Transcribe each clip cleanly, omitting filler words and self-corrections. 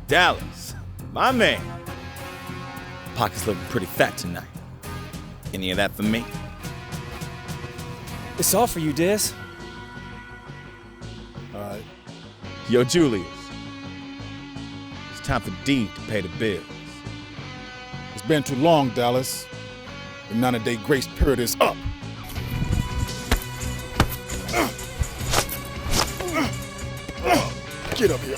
Dallas, my man. Pocket's looking pretty fat tonight. Any of that for me? It's all for you, Des. Yo, Julius. It's time for D to pay the bills. It's been too long, Dallas. The 90-day grace period is up. Get up here.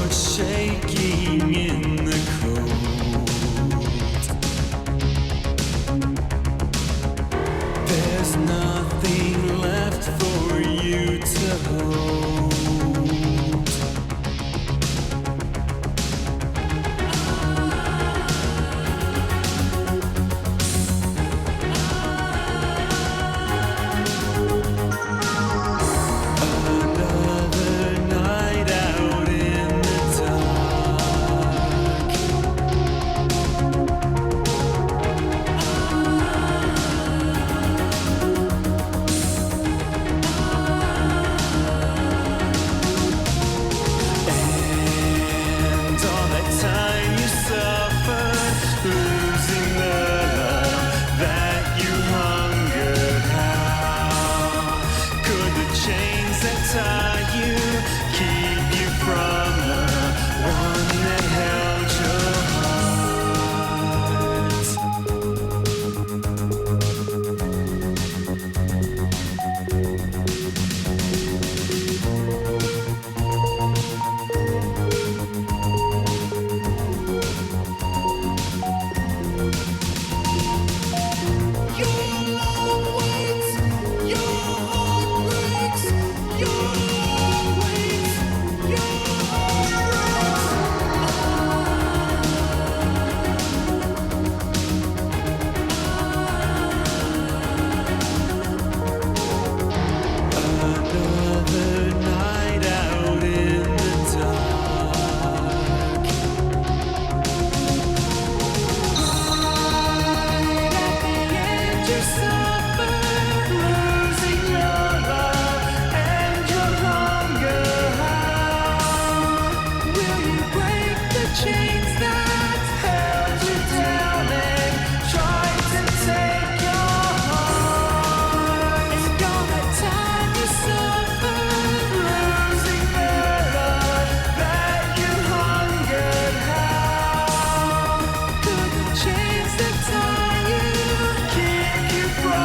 Shaking in the cold. There's nothing left for you to hold. Another night out in the dark. And all that time you suffered, losing the love that you hungered. How could the chains that tie you keep you from the one that held your Another night out in the dark. At the end you suffered, losing your love and your hunger. How will you break the chains that held you down and tried to take your heart? It's gone that time you suffered, losing the love that you hungered. How could the chains that tie you keep you from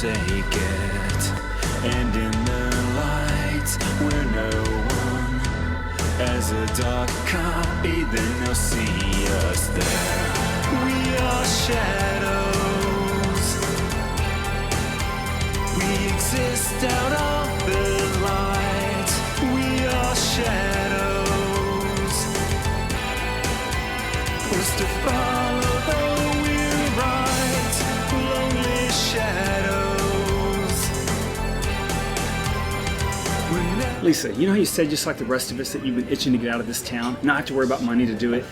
take it. And in the light where no one has a dark copy, then they'll see us there. We are shadows. We exist out of the light. We are shadows. What's to follow though we're right? Lonely shadows. Lisa, you know how you said, just like the rest of us, that you've been itching to get out of this town, not have to worry about money to do it?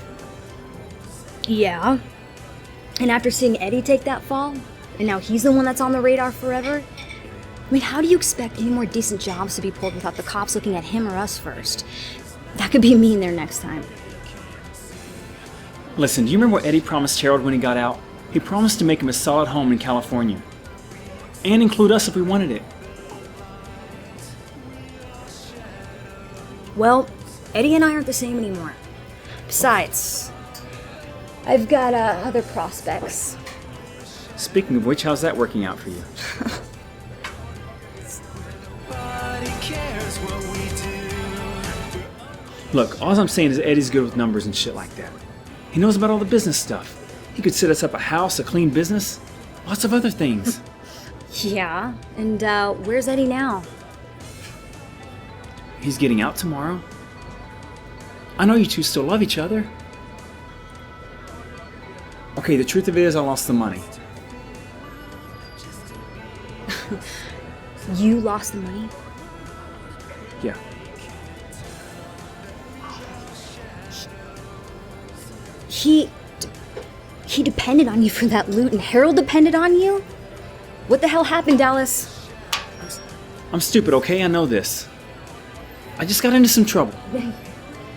Yeah. And after seeing Eddie take that fall, and now he's the one that's on the radar forever, I mean, how do you expect any more decent jobs to be pulled without the cops looking at him or us first? That could be me in there next time. Listen, do you remember what Eddie promised Harold when he got out? He promised to make him a solid home in California. And include us if we wanted it. Well, Eddie and I aren't the same anymore. Besides, I've got other prospects. Speaking of which, how's that working out for you? Nobody cares what we do. Look, all I'm saying is Eddie's good with numbers and shit like that. He knows about all the business stuff. He could set us up a house, a clean business, lots of other things. Yeah, and where's Eddie now? He's getting out tomorrow. I know you two still love each other. Okay, the truth of it is I lost the money. You lost the money? Yeah. He depended on you for that loot, and Harold depended on you? What the hell happened, Dallas? I'm stupid, okay? I know this. I just got into some trouble.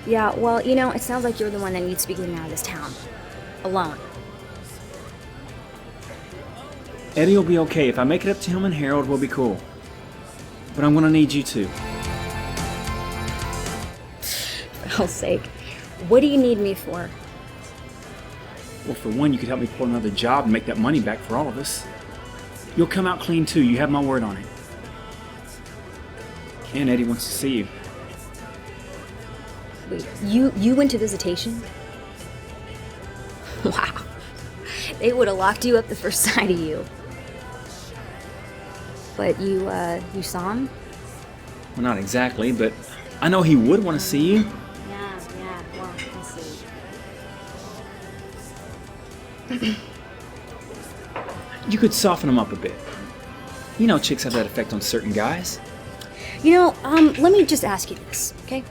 Yeah, well, you know, it sounds like you're the one that needs to be getting out of this town. Alone. Eddie will be okay. If I make it up to him and Harold, we'll be cool. But I'm gonna need you too. For hell's sake. What do you need me for? Well, for one, you could help me pull another job and make that money back for all of us. You'll come out clean too. You have my word on it. And Eddie wants to see you. Wait, you went to visitation? Wow. They would have locked you up the first sight of you. But you saw him? Well, not exactly, but I know he would want to see you. Yeah, well, I see. You could soften him up a bit. You know chicks have that effect on certain guys. You know, let me just ask you this, okay?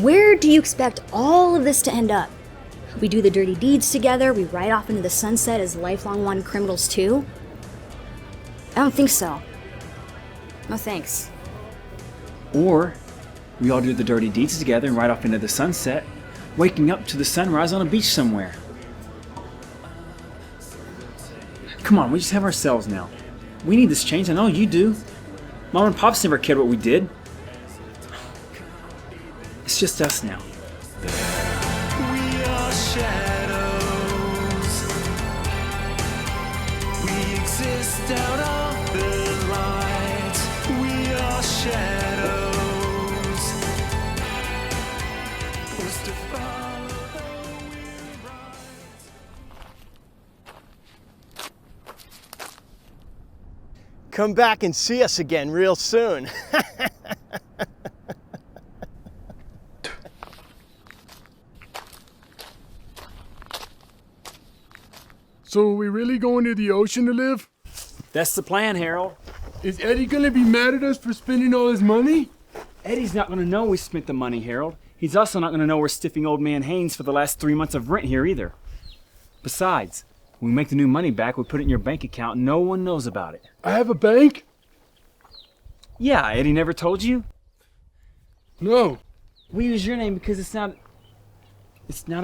Where do you expect all of this to end up? We do the dirty deeds together, we ride off into the sunset as lifelong wanted criminals too? I don't think so. No thanks. Or we all do the dirty deeds together and ride off into the sunset, waking up to the sunrise on a beach somewhere. Come on, we just have ourselves now. We need this change, I know you do. Mom and Pops never cared what we did. It's just us now. We are shadows. We exist out of the light. We are shadows. What's to follow though we're right? Come back and see us again real soon. So are we really going to the ocean to live? That's the plan, Harold. Is Eddie gonna be mad at us for spending all his money? Eddie's not going to know we spent the money, Harold. He's also not going to know we're stiffing old man Haynes for the last 3 months of rent here either. Besides, when we make the new money back, we put it in your bank account. No one knows about it. I have a bank? Yeah, Eddie never told you? No. We use your name because it's not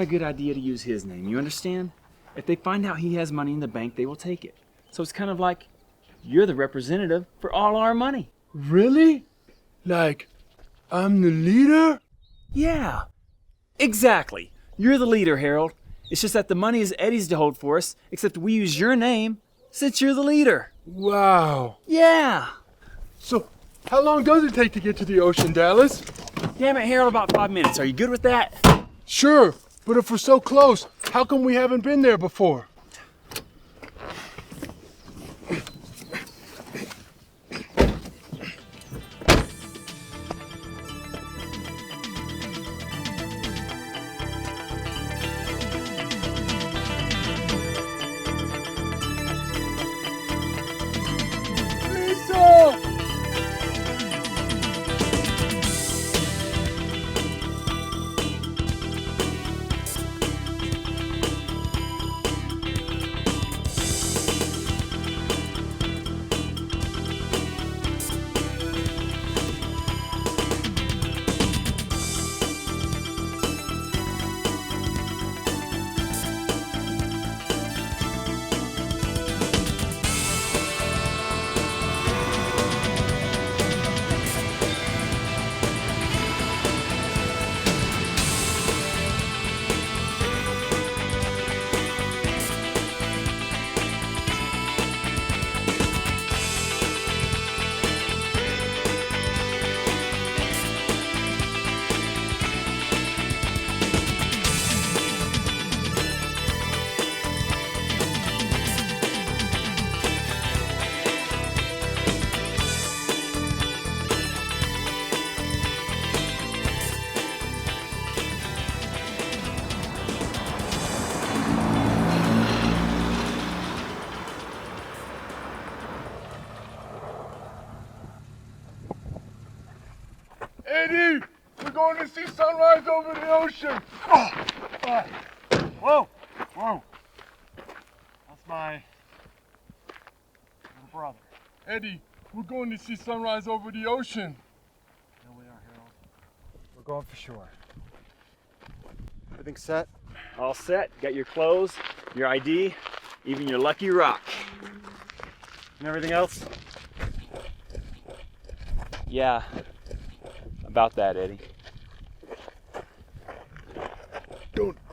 a good idea to use his name, you understand? If they find out he has money in the bank, they will take it. So it's kind of like you're the representative for all our money. Really? Like, I'm the leader? Yeah, exactly. You're the leader, Harold. It's just that the money is Eddie's to hold for us, except we use your name since you're the leader. Wow. Yeah. So, how long does it take to get to the ocean, Dallas? Damn it, Harold, about 5 minutes. Are you good with that? Sure, but if we're so close, how come we haven't been there before? Lisa! Eddie, we're going to see sunrise over the ocean. Whoa! Whoa! That's my little brother. Eddie, we're going to see sunrise over the ocean. Here we are, Harold. We're going for sure. Everything set? All set. Got your clothes, your ID, even your lucky rock. And everything else? Yeah. About that, Eddie.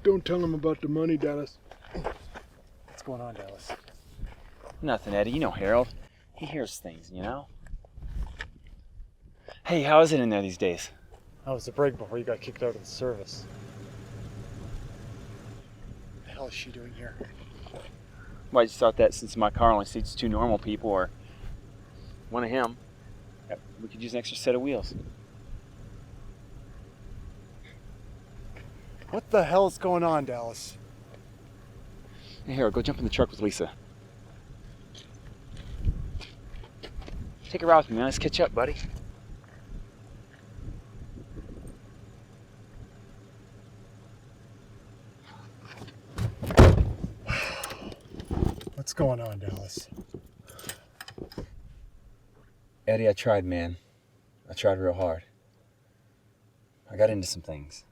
Don't tell him about the money, Dallas. What's going on, Dallas? Nothing, Eddie. You know Harold. He hears things, you know? Hey, how is it in there these days? How was the break before you got kicked out of the service? What the hell is she doing here? Well, I just thought that since my car only seats 2 normal people or one of him, that we could use an extra set of wheels. What the hell is going on, Dallas? Hey, Harold, go jump in the truck with Lisa. Take a ride with me, man. Let's catch up, buddy. What's going on, Dallas? Eddie, I tried, man. I tried real hard. I got into some things.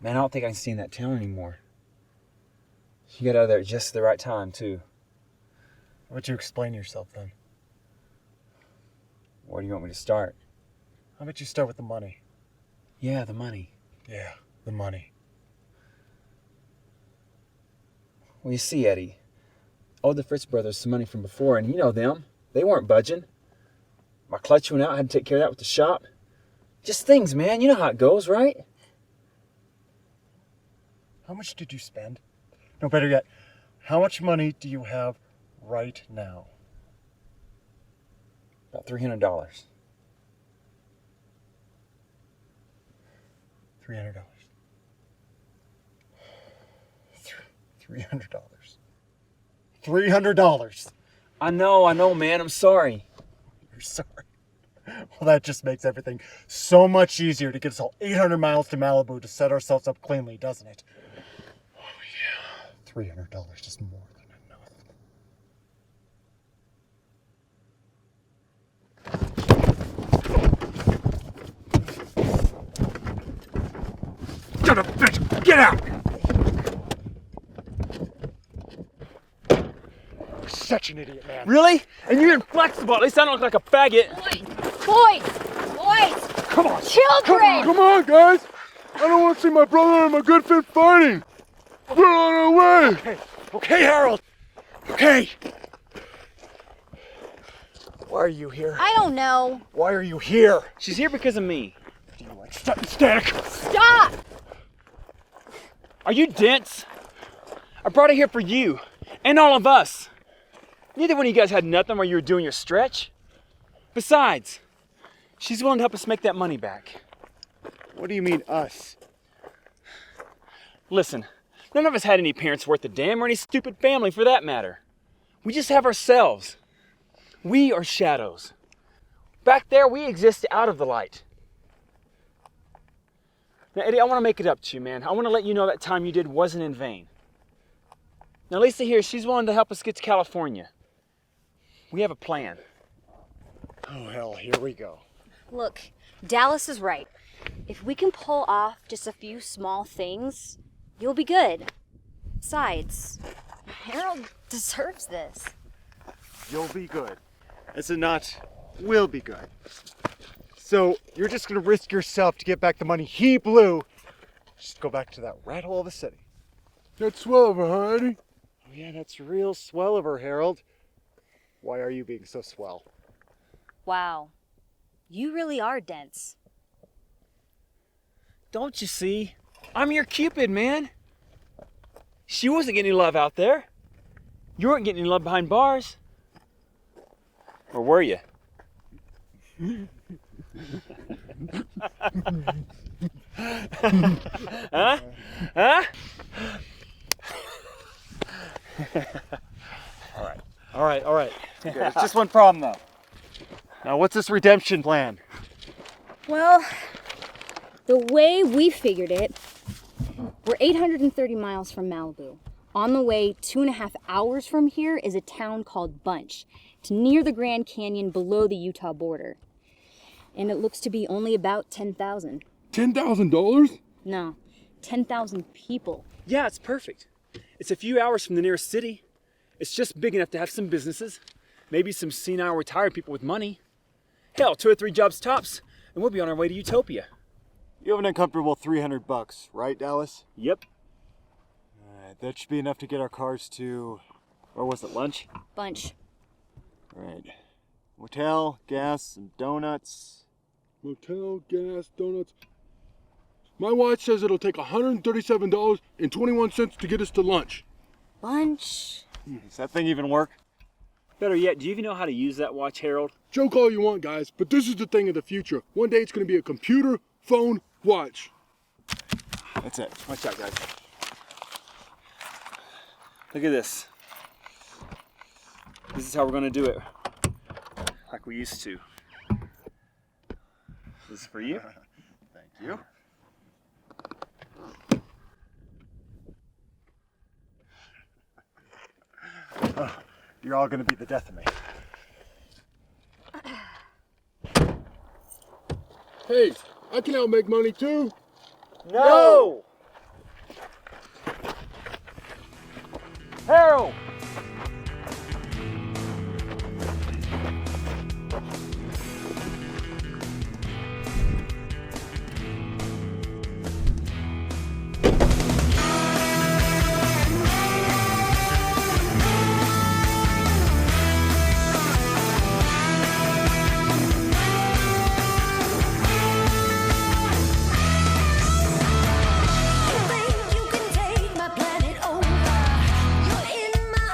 Man, I don't think I can stay in that town anymore. You got out of there at just the right time, too. Why don't you explain yourself then? Where do you want me to start? How about you start with the money? Yeah, the money. Yeah, the money. Well, you see, Eddie, I owed the Fritz brothers some money from before, and you know them. They weren't budging. My clutch went out. I had to take care of that with the shop. Just things, man. You know how it goes, right? How much did you spend? No, better yet, how much money do you have right now? About $300. $300. $300. $300. I know, man. I'm sorry. You're sorry. Well, that just makes everything so much easier to get us all 800 miles to Malibu to set ourselves up cleanly, doesn't it? Oh, yeah. $300 is more than enough. Get up, bitch! Get out! You're such an idiot, man. Really? And you're inflexible. At least I don't look like a faggot. Boys! Come on! Children! Come on, guys! I don't want to see my brother and my good friend fighting! We're on our way! Okay, Harold. Okay. Why are you here? I don't know. Why are you here? She's here because of me. Do you like static? Stop! Are you dense? I brought her here for you and all of us. Neither one of you guys had nothing while you were doing your stretch. Besides, she's willing to help us make that money back. What do you mean, us? Listen, none of us had any parents worth a damn or any stupid family for that matter. We just have ourselves. We are shadows. Back there, we exist out of the light. Now, Eddie, I want to make it up to you, man. I want to let you know that time you did wasn't in vain. Now, Lisa here, she's willing to help us get to California. We have a plan. Oh, hell, here we go. Look, Dallas is right. If we can pull off just a few small things, you'll be good. Besides, Harold deserves this. You'll be good. Is it not? Will be good. So you're just gonna risk yourself to get back the money he blew. Just go back to that rat hole of a city. That's swell of her, huh, Eddie? Oh yeah, that's real swell of her, Harold. Why are you being so swell? Wow. You really are dense. Don't you see? I'm your Cupid, man. She wasn't getting any love out there. You weren't getting any love behind bars. Or were you? Huh? Huh? All right. Good. It's just one problem though. Now what's this redemption plan? Well, the way we figured it, we're 830 miles from Malibu. On the way 2.5 hours from here is a town called Bunch. It's near the Grand Canyon below the Utah border. And it looks to be only about 10,000. $10,000? No, 10,000 people. Yeah, it's perfect. It's a few hours from the nearest city. It's just big enough to have some businesses, maybe some senile retired people with money. Hell, 2 or 3 jobs tops, and we'll be on our way to Utopia. You have an uncomfortable $300, right, Dallas? Yep. Alright, that should be enough to get our cars to, or was it lunch? Bunch. Right. Hotel, gas, some donuts. Motel, gas, donuts. My watch says it'll take $137.21 to get us to lunch. Bunch. Does that thing even work? Better yet, do you even know how to use that watch, Harold? Joke all you want, guys, but this is the thing of the future. One day it's going to be a computer, phone, watch. That's it. Watch out, guys. Look at this. This is how we're gonna do it. Like we used to. This is for you. Thank you. Oh, you're all gonna be the death of me. Hey, I can out make money too. No! Harold! You can take my planet over. You're in my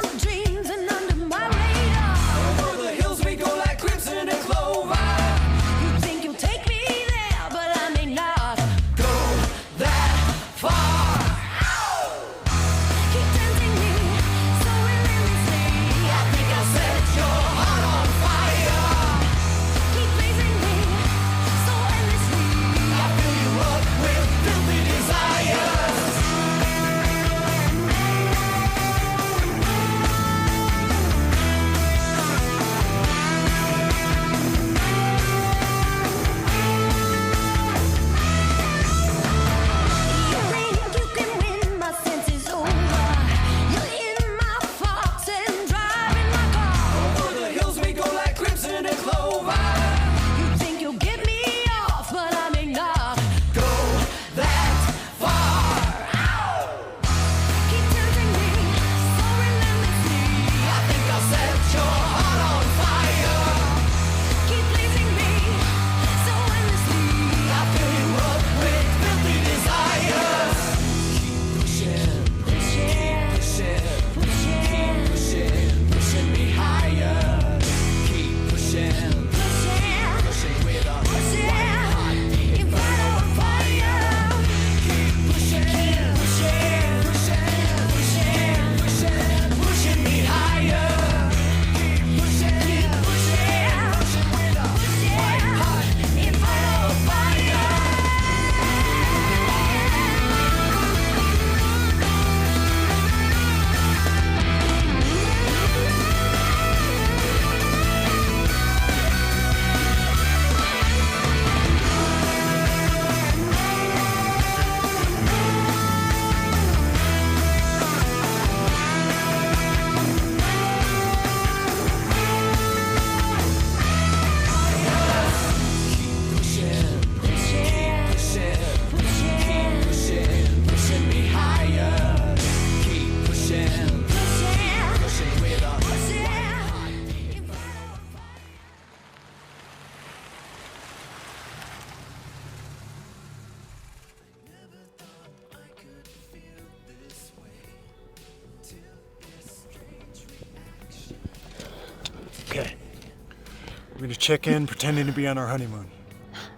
Leaving a chicken, pretending to be on our honeymoon.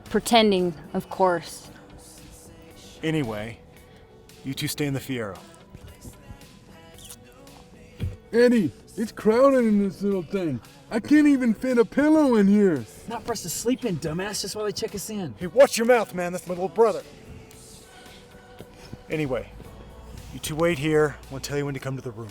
Pretending, of course. Anyway, you two stay in the Fiero. Eddie, it's crowded in this little thing. I can't even fit a pillow in here. Not for us to sleep in, dumbass. Just while they check us in. Hey, watch your mouth, man. That's my little brother. Anyway, you two wait here. We'll tell you when to come to the room.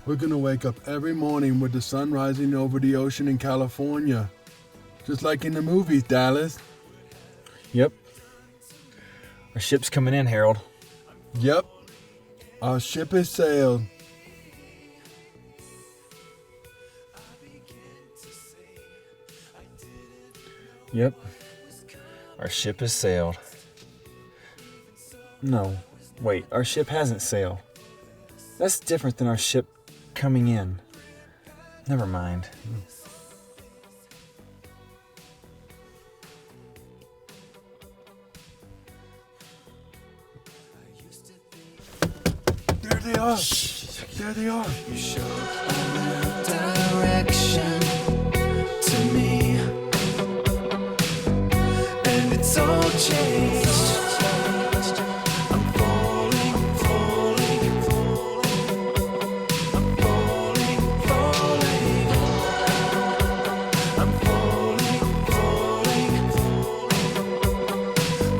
We're gonna wake up every morning with the sun rising over the ocean in California. Just like in the movies, Dallas. Yep. Our ship's coming in, Harold. Yep. Our ship has sailed. Yep. Our ship has sailed. No, wait, our ship hasn't sailed. That's different than our ship coming in. Never mind. There they are. There they are. You show a direction to me, and it's all changed. I'm falling, falling, falling. I'm falling, falling. I'm falling, falling,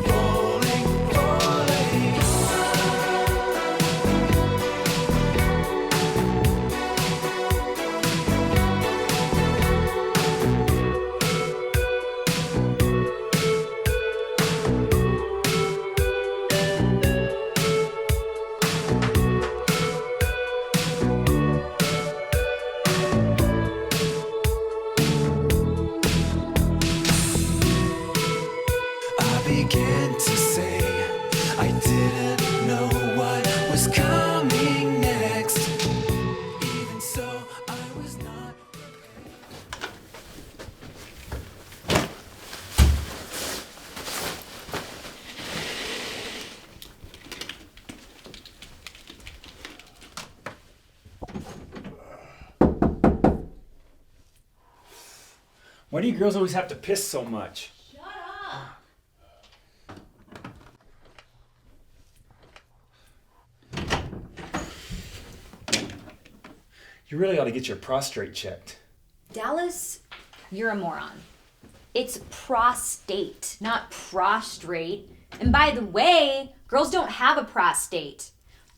falling, falling. I began to say I didn't know what was coming next. Even so, I was not. Why do you girls always have to piss so much? You really ought to get your prostate checked. Dallas, you're a moron. It's prostate, not prostrate. And by the way, girls don't have a prostate.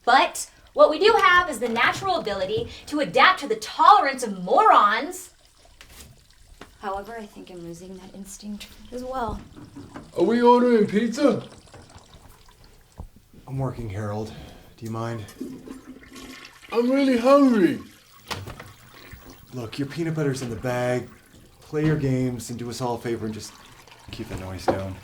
But what we do have is the natural ability to adapt to the tolerance of morons. However, I think I'm losing that instinct as well. Are we ordering pizza? I'm working, Harold. Do you mind? I'm really hungry. Look, your peanut butter's in the bag. Play your games and do us all a favor and just keep the noise down.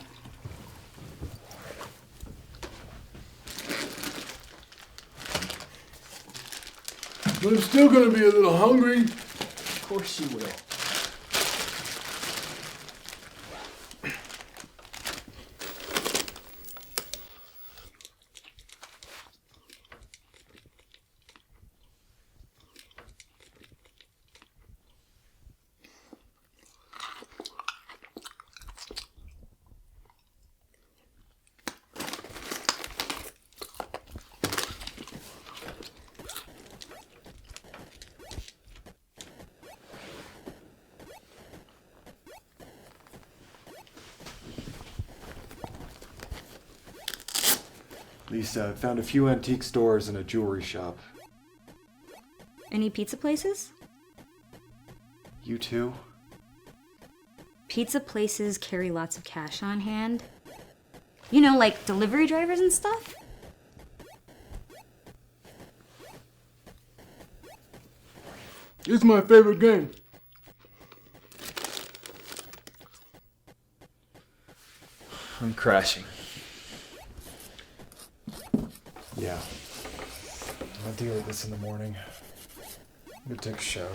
But I'm still gonna be a little hungry. Of course you will. Lisa, found a few antique stores and a jewelry shop. Any pizza places? You too? Pizza places carry lots of cash on hand. You know, like delivery drivers and stuff? It's my favorite game. I'm crashing. Yeah. I'll deal with this in the morning. I'm gonna take a shower.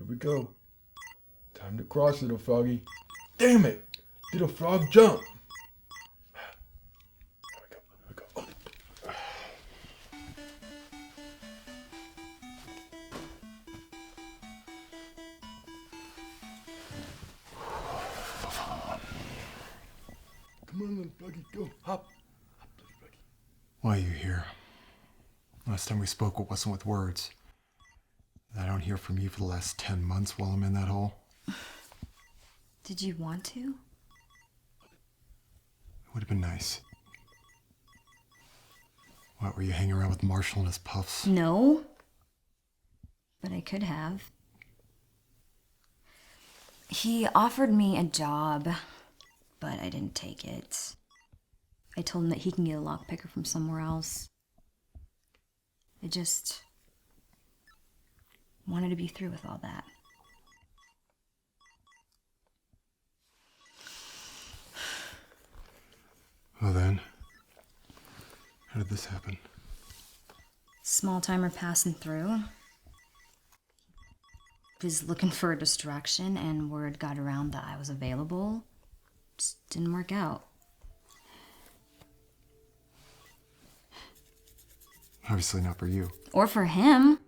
we go. Time to cross, little froggy. Damn it! Little frog jump! Here we go. Come on, little froggy, go. Hop. Hop, little froggy. Why are you here? Last time we spoke, it wasn't with words. I don't hear from you for the last 10 months while I'm in that hole. Did you want to? It would have been nice. What, were you hanging around with Marshall and his puffs? No. But I could have. He offered me a job, but I didn't take it. I told him that he can get a lockpicker from somewhere else. I just wanted to be through with all that. Well then, how did this happen? Small timer passing through. Was looking for a distraction, and word got around that I was available. Just didn't work out. Obviously not for you. Or for him.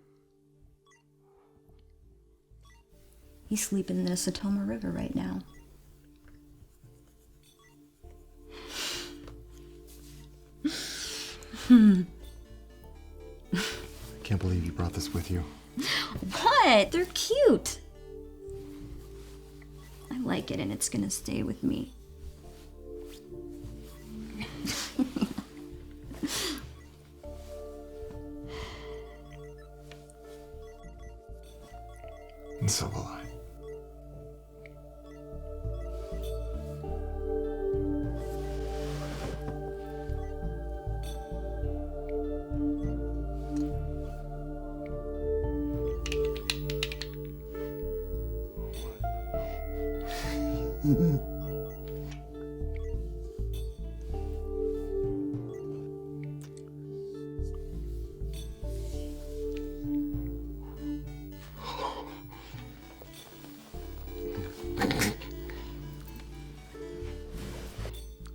He's sleeping in the Satoma River right now. I can't believe you brought this with you. What? They're cute. I like it, and it's gonna stay with me. And so will I.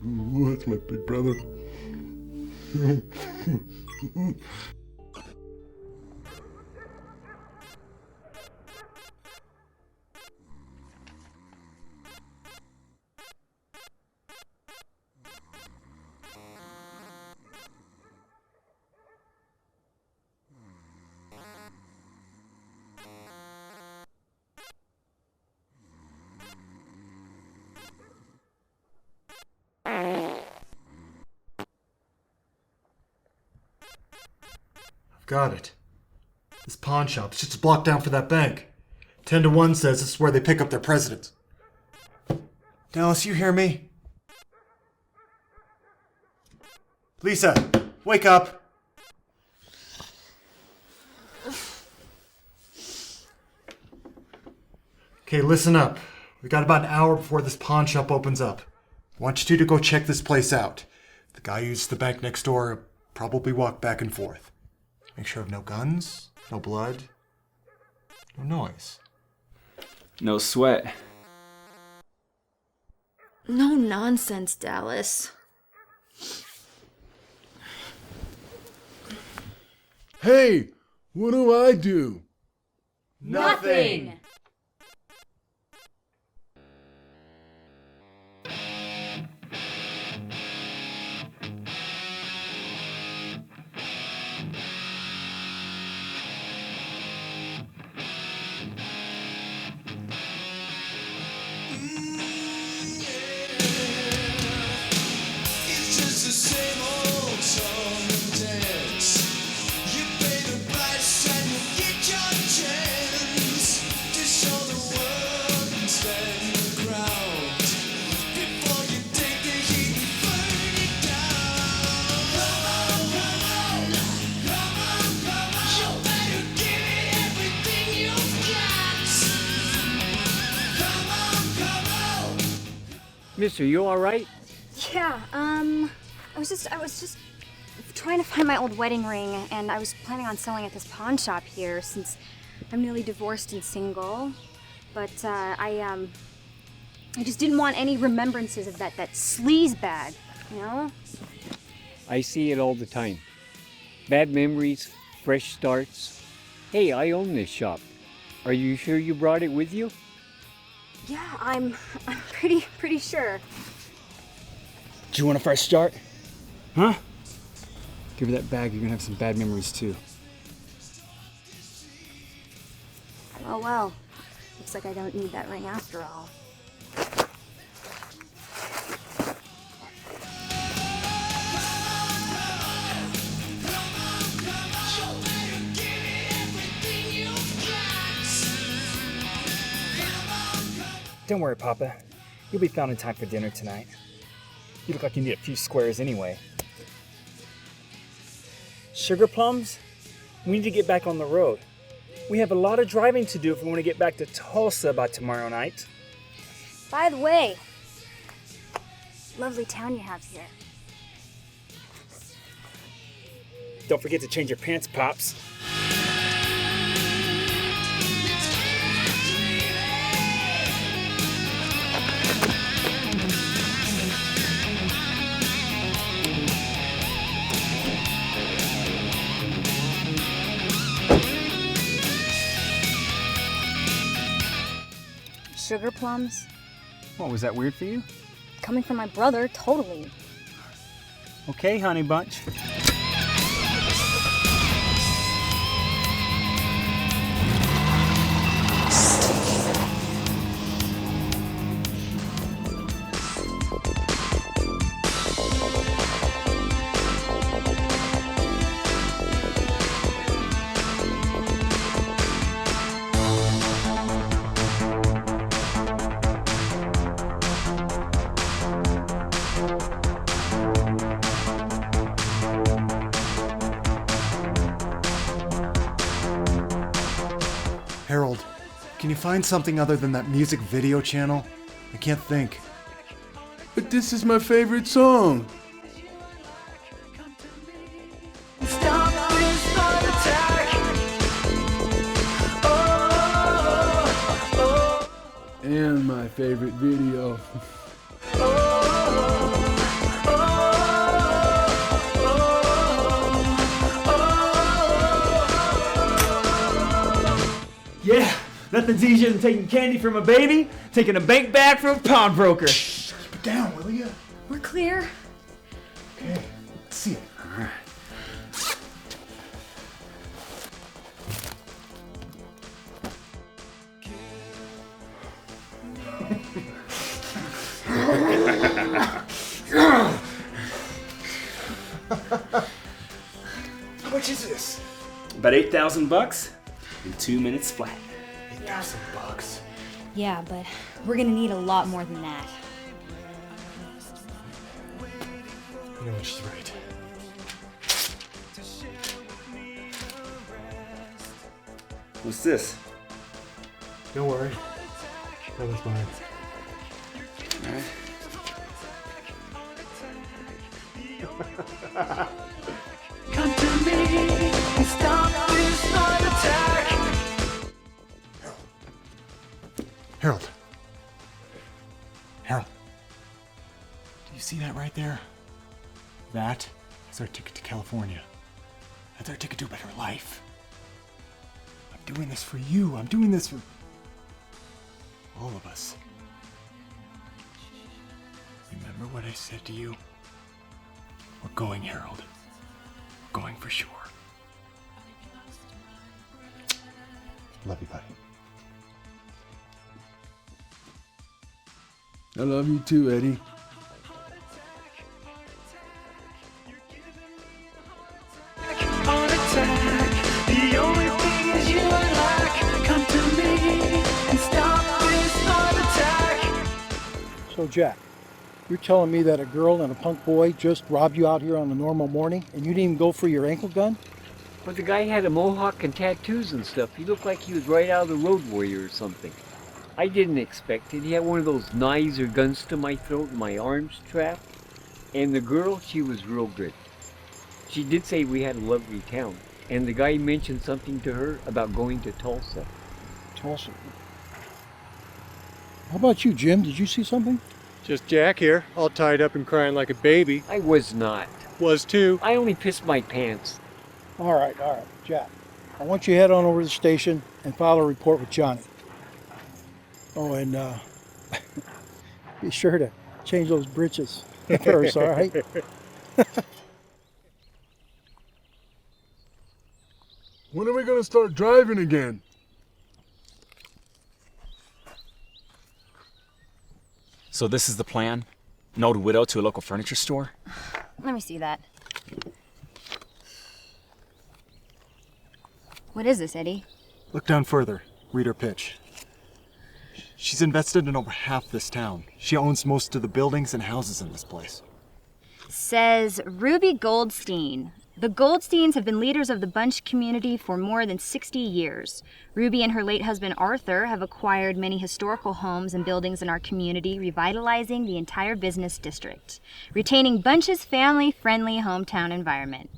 Ooh, that's my big brother. Got it. This pawn shop's just a block down from that bank. 10 to 1 says this is where they pick up their presidents. Dallas, you hear me? Lisa, wake up! Okay, listen up. We got about an hour before this pawn shop opens up. I want you two to go check this place out. The guy who uses the bank next door will probably walk back and forth. Make sure of no guns, no blood, no noise. No sweat. No nonsense, Dallas. Hey, what do I do? Nothing! It's just the same old song and dance. You pay the price and you get your chance to show the world and stand the ground before you take the heat and burn it down. Come on, come on, come on, come on. You better give it everything you've got. Come on, come on. Mister, you all right? Yeah, I was just trying to find my old wedding ring, and I was planning on selling at this pawn shop here since I'm newly divorced and single, but I just didn't want any remembrances of that sleaze bag, you know? I see it all the time. Bad memories, fresh starts. Hey, I own this shop. Are you sure you brought it with you? Yeah, I'm pretty sure. Do you want a fresh start? Huh? Give her that bag, you're gonna have some bad memories too. Oh well, looks like I don't need that ring after all. Don't worry, Papa. You'll be found in time for dinner tonight. You look like you need a few squares anyway. Sugar plums? We need to get back on the road. We have a lot of driving to do if we want to get back to Tulsa by tomorrow night. By the way, lovely town you have here. Don't forget to change your pants, Pops. Sugar plums? What, was that weird for you? Coming from my brother, totally. Okay, honey bunch. Harold, can you find something other than that music video channel? I can't think. But this is my favorite song. And my favorite video. Yeah, nothing's easier than taking candy from a baby, taking a bank bag from a pawnbroker. Keep it down, will you? We're clear. Okay, let's see it. All right. How much is this? About $8,000 in 2 minutes flat. $8,000. Yeah, but we're gonna need a lot more than that. You know what, she's right. What's this? Don't worry. That was mine. All right. Come to me and stop this heart attack. Harold. Harold. Do you see that right there? That is our ticket to California. That's our ticket to a better life. I'm doing this for you. I'm doing this for all of us. Remember what I said to you? We're going, Harold. We're going for sure. Love you, buddy. I love you too, Eddie. Heart attack. The only thing is you and lack. Come to me and stop this heart attack. So, Jack, you're telling me that a girl and a punk boy just robbed you out here on a normal morning and you didn't even go for your ankle gun? But the guy had a mohawk and tattoos and stuff. He looked like he was right out of the Road Warrior or something. I didn't expect it. He had one of those knives or guns to my throat and my arms trapped. And the girl, she was real good. She did say we had a lovely town. And the guy mentioned something to her about going to Tulsa. Tulsa. How about you, Jim? Did you see something? Just Jack here, all tied up and crying like a baby. I was not. Was too. I only pissed my pants. All right, Jack. I want you to head on over to the station and file a report with Johnny. Oh, and be sure to change those britches first, all right? When are we gonna start driving again? So this is the plan? An old widow to a local furniture store? Let me see that. What is this, Eddie? Look down further. Read her pitch. She's invested in over half this town. She owns most of the buildings and houses in this place. Says Ruby Goldstein. The Goldsteins have been leaders of the Bunch community for more than 60 years. Ruby and her late husband Arthur have acquired many historical homes and buildings in our community, revitalizing the entire business district, retaining Bunch's family-friendly hometown environment.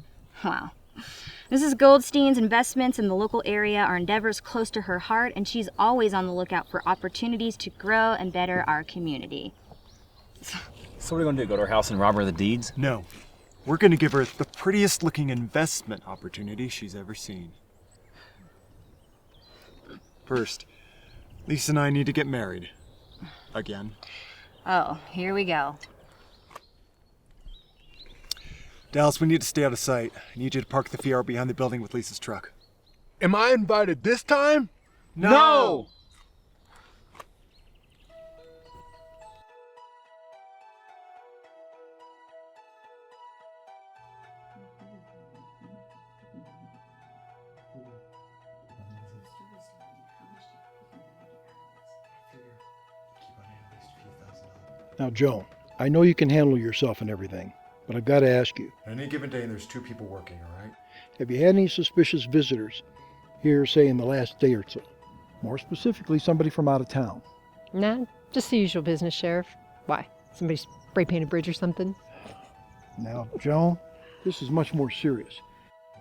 Wow. Mrs. Goldstein's investments in the local area are endeavors close to her heart, and she's always on the lookout for opportunities to grow and better our community. So what are we gonna do, go to her house and rob her of the deeds? No. We're gonna give her the prettiest looking investment opportunity she's ever seen. First, Lisa and I need to get married. Again. Oh, here we go. Dallas, we need to stay out of sight. I need you to park the Fiero behind the building with Lisa's truck. Am I invited this time? No! Now, Joan, I know you can handle yourself and everything, but I've got to ask you. On any given day, there's 2 people working, all right? Have you had any suspicious visitors here, say, in the last day or so? More specifically, somebody from out of town. Nah, just the usual business, Sheriff. Why? Somebody spray painted a bridge or something? Now, Joan, this is much more serious.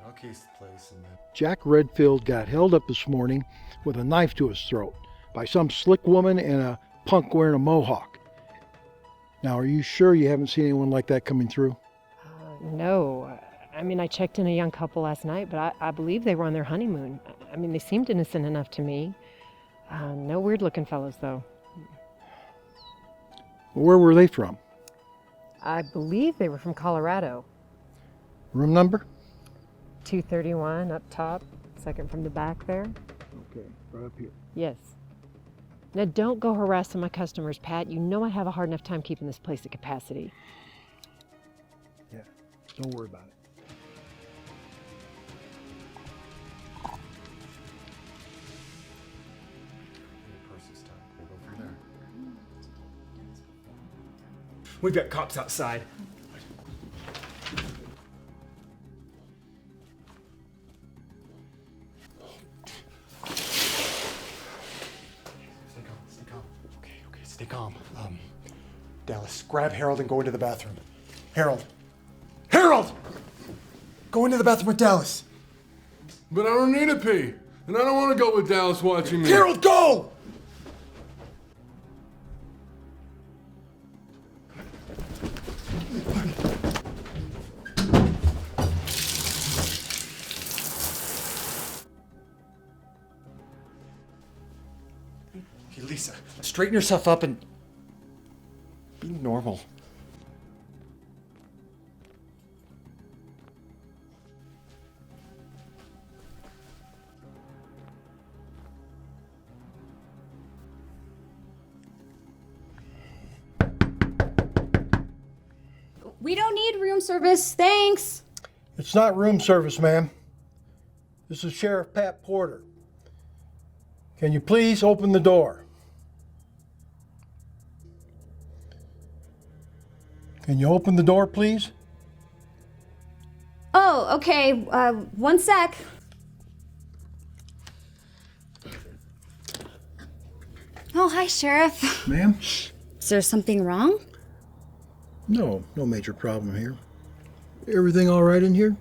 I'll case the place and then... Jack Redfield got held up this morning with a knife to his throat by some slick woman and a punk wearing a mohawk. Now, are you sure you haven't seen anyone like that coming through? No. I mean, I checked in a young couple last night, but I believe they were on their honeymoon. I mean, they seemed innocent enough to me. No weird-looking fellows, though. Where were they from? I believe they were from Colorado. Room number? 231 up top, second from the back there. Okay, right up here. Yes. Now, don't go harassing my customers, Pat. You know I have a hard enough time keeping this place at capacity. Yeah, don't worry about it. We've got cops outside. Stay calm. Dallas, grab Harold and go into the bathroom. Harold! Harold! Go into the bathroom with Dallas. But I don't need to pee. And I don't want to go with Dallas watching me. Harold, go! Hey, Lisa, straighten yourself up and be normal. We don't need room service, thanks. It's not room service, ma'am. This is Sheriff Pat Porter. Can you please open the door? Can you open the door, please? Oh, okay, one sec. Oh, hi, Sheriff. Ma'am? Is there something wrong? No major problem here. Everything all right in here?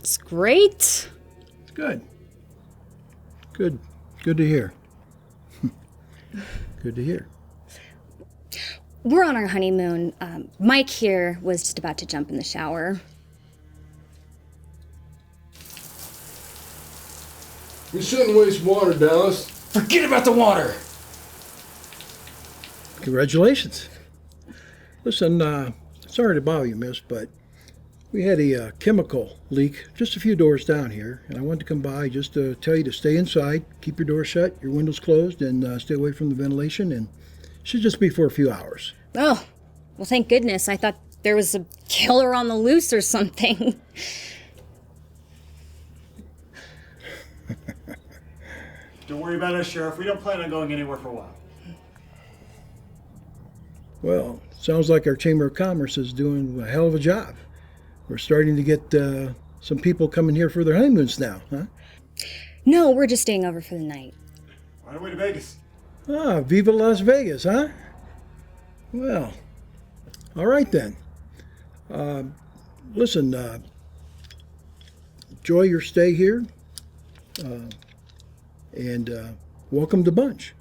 It's great. Good. Good. Good to hear. Good to hear. We're on our honeymoon. Mike here was just about to jump in the shower. You shouldn't waste water, Dallas. Forget about the water! Congratulations. Listen, sorry to bother you, miss, but we had a chemical leak just a few doors down here, and I wanted to come by just to tell you to stay inside, keep your doors shut, your windows closed, and stay away from the ventilation, and it should just be for a few hours. Oh, well, thank goodness. I thought there was a killer on the loose or something. Don't worry about us, Sheriff. We don't plan on going anywhere for a while. Well, sounds like our Chamber of Commerce is doing a hell of a job. We're starting to get some people coming here for their honeymoons now, huh? No, we're just staying over for the night. Right away to Vegas. Ah, Viva Las Vegas, huh? Well, all right then. Listen, enjoy your stay here, and welcome to Bunch.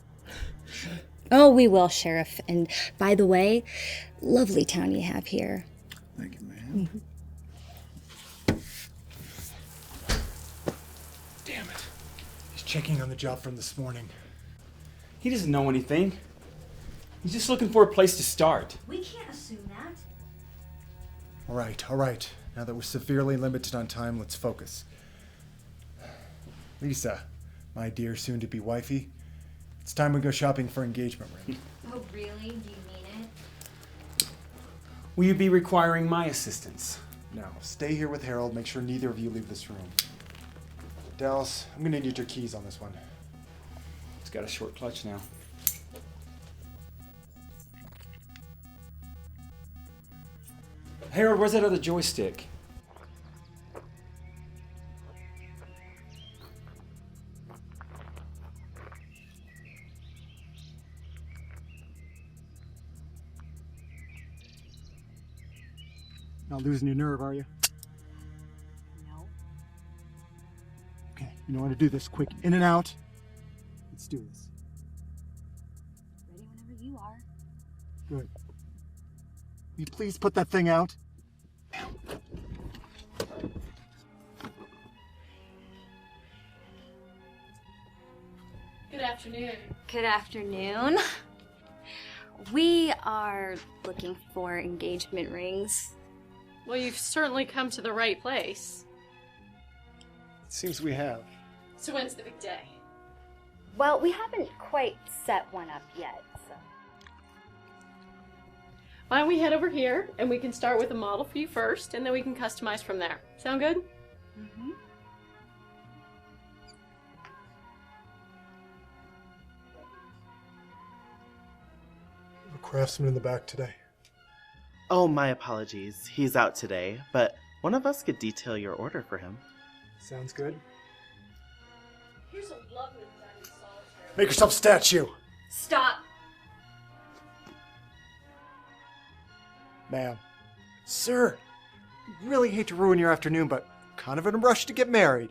Oh, we will, Sheriff. And by the way, lovely town you have here. Thank you, ma'am. Damn it. He's checking on the job from this morning. He doesn't know anything. He's just looking for a place to start. We can't assume that. All right. Now that we're severely limited on time, let's focus. Lisa, my dear soon-to-be wifey, it's time we go shopping for engagement ring. Oh, really? Do you mean it? Will you be requiring my assistance? No, stay here with Harold. Make sure neither of you leave this room. Dallas, I'm gonna need your keys on this one. It's got a short clutch now. Harold, where's that other joystick? Not losing your nerve, are you? No. Okay, you know how to do this. Quick, in and out. Let's do this. Ready whenever you are. Good. Will you please put that thing out? Good afternoon. Good afternoon. We are looking for engagement rings. Well, you've certainly come to the right place. It seems we have. So when's the big day? Well, we haven't quite set one up yet, so. Why don't we head over here and we can start with a model for you first, and then we can customize from there. Sound good? Mm-hmm. A craftsman in the back today. Oh, my apologies. He's out today, but one of us could detail your order for him. Sounds good. Here's a lovely design in solitaire. Make yourself a statue! Stop. Ma'am. Sir, I really hate to ruin your afternoon, but kind of in a rush to get married.